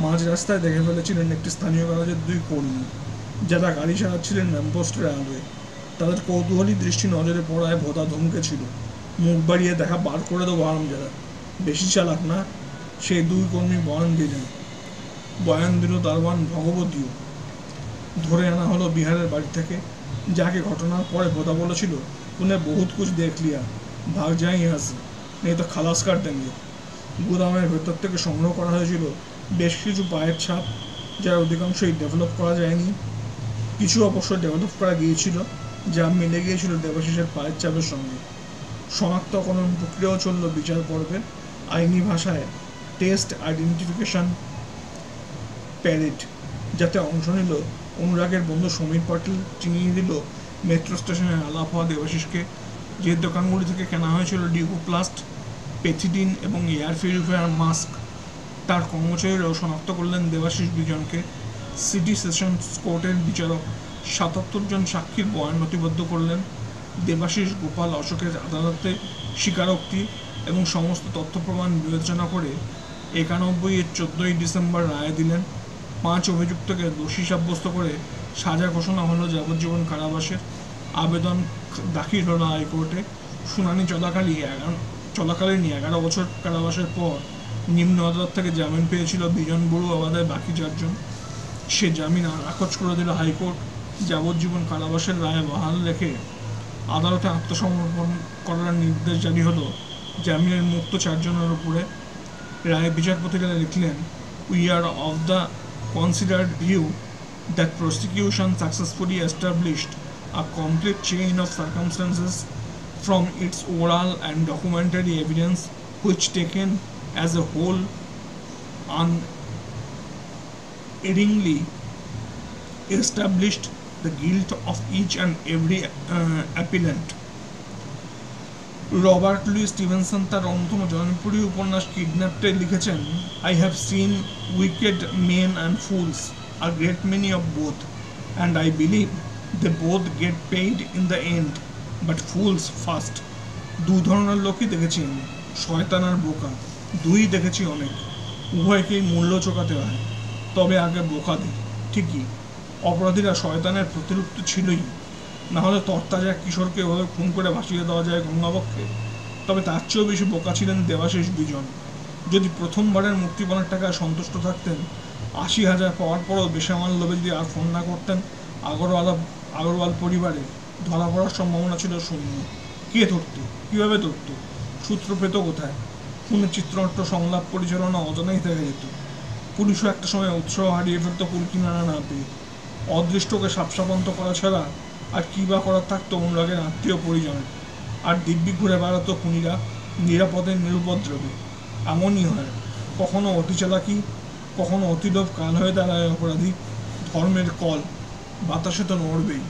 মাঝ রাস্তায় দেখে ফেলেছিলেন একটি স্থানীয় গ্যারেজের দুই কর্মী, যারা গাড়ি চালাচ্ছিলেন ল্যাম্পপোস্টের আলোয়। তাদের কৌতূহলী দৃষ্টি নজরে পড়ায় ভোতা ধমকেছিল, মুখ বাড়িয়ে দেখা বার করে দেবো হারামজাদা, বেশি চালাক না। সেই দুই কর্মী বয়ান দিল দারোয়ান ভগবতীও। ধরে আনা হলো বিহারের বাড়ি থেকে, যাকে ঘটনার পরে ভোতা বলেছিল, তুনে বহুত কুছ দেখ লিয়া, ভাগ যায় ইহাঁ সে, নেই তো খালাস কাট দেঙ্গে। গুদামের ভেতর থেকে সংগ্রহ করা হয়েছিল বেশ কিছু পায়ের ছাপ, যার অধিকাংশই ডেভেলপ করা যায়নি। কিছু অবশ্য ডেভেলপ করা গিয়েছিল, যা মিলে গিয়েছিল দেবাশিসের পায়ের ছাপের সঙ্গে। শনাক্তকরণ প্রক্রিয়াও চলল বিচার পর্বে। আইনি ভাষায় টেস্ট আইডেন্টিফিকেশন প্যারেড, যাতে অংশ নিল অনুরাগের বন্ধু সমীর পাটিল। চিনিয়ে দিল মেট্রো স্টেশনে আলাপ হওয়া দেবাশিসকে, যে দোকানগুলি থেকে কেনা হয়েছিল ডিউকোপ্লাস্ট, পেথিডিন এবং এয়ার পিউরিফায়ার মাস্ক। তার কর্মচারীরাও শনাক্ত করলেন দেবাশিস বিজনকে। সিটি সেশনস কোর্টের বিচারক ৭৭ জন সাক্ষীর বয়ান নথিবদ্ধ করলেন। দেবাশিস গোপাল অশোকের আদালতে স্বীকারোক্তি এবং সমস্ত তথ্য প্রমাণ বিবেচনা করে ৯১-এর ১৪ই ডিসেম্বর রায় দিলেন। ৫ অভিযুক্তকে দোষী সাব্যস্ত করে সাজা ঘোষণা হলো যাবজ্জীবন কারাবাসের। আবেদন দাখিল হলো হাইকোর্টে। শুনানি চলাকালীন ১১ বছর কারাবাসের পর নিম্ন আদালত থেকে জামিন পেয়েছিল বিজন বড়ুয়া বাদে বাকি ৪ জন। সে জামিন নাকচ করে দিল হাইকোর্ট। যাবজ্জীবন কারাবাসের রায় বহাল রেখে আদালতে আত্মসমর্পণ করার নির্দেশ জারি হলো জামিনের মুক্ত ৪ জনের উপরে। রায় বিচারপতিরা লিখলেন, we are of the considered view that prosecution successfully established a complete chain of circumstances from its oral and documentary evidence, which taken as a whole unerringly established the guilt of each and every appellant. Robert Louis Stevenson তার অন্যতম জনপ্রিয় উপন্যাস কিডন্যাপডে লিখেছেন, I have seen wicked men and fools, a great many of both, and I believe they both get paid in the end, but fools first. দু ধরনের লোকই দেখেছি আমি, শয়তান আর বোকা, দুই দেখেছি অনেক। উভয়কেই মূল্য চোকাতে হয়, তবে আগে বোকা দিই। ঠিকই, অপরাধীরা শয়তানের প্রতিরূপ তো ছিলই, নাহলে তরতাজা কিশোরকে এভাবে খুন করে ভাসিয়ে দেওয়া যায় গঙ্গাবক্ষে। তবে তার চেয়েও বেশি বোকা ছিলেন দেবাশিস বিজন। যদি প্রথমবারের মুক্তিপণের টাকায় সন্তুষ্ট থাকতেন, ৮০,০০০ পাওয়ার পরও বেসামাল লোভে যদি আর ফোন না করতেন, আগরওয়াল পরিবারে ধরা পড়ার সম্ভাবনা ছিল শূন্য। কে ধরত? কীভাবে ধরত? সূত্র পেত কোথায়? খুনের চিত্রনাট্য সংলাপ পরিচালনা অজানাই থেকে যেত। পুলিশও একটা সময় উৎসাহ হারিয়ে ফেলত কুলকিনারা না পেয়ে। অদৃষ্টকে সাপসাপান্ত করা ছাড়া আর কী বা করার থাকতো অনুরাগের আত্মীয় পরিজনের। আর দিব্যি ঘুরে বেড়াতো খুনিরা নিরাপদে নিরুপদ্রবে। এমনই হয়, কখনো অতি চালাকি, কখনো অতিলোভ কাল হয়ে দাঁড়ায় অপরাধী। ধর্মের কল বাতাসে তো নড়বেই।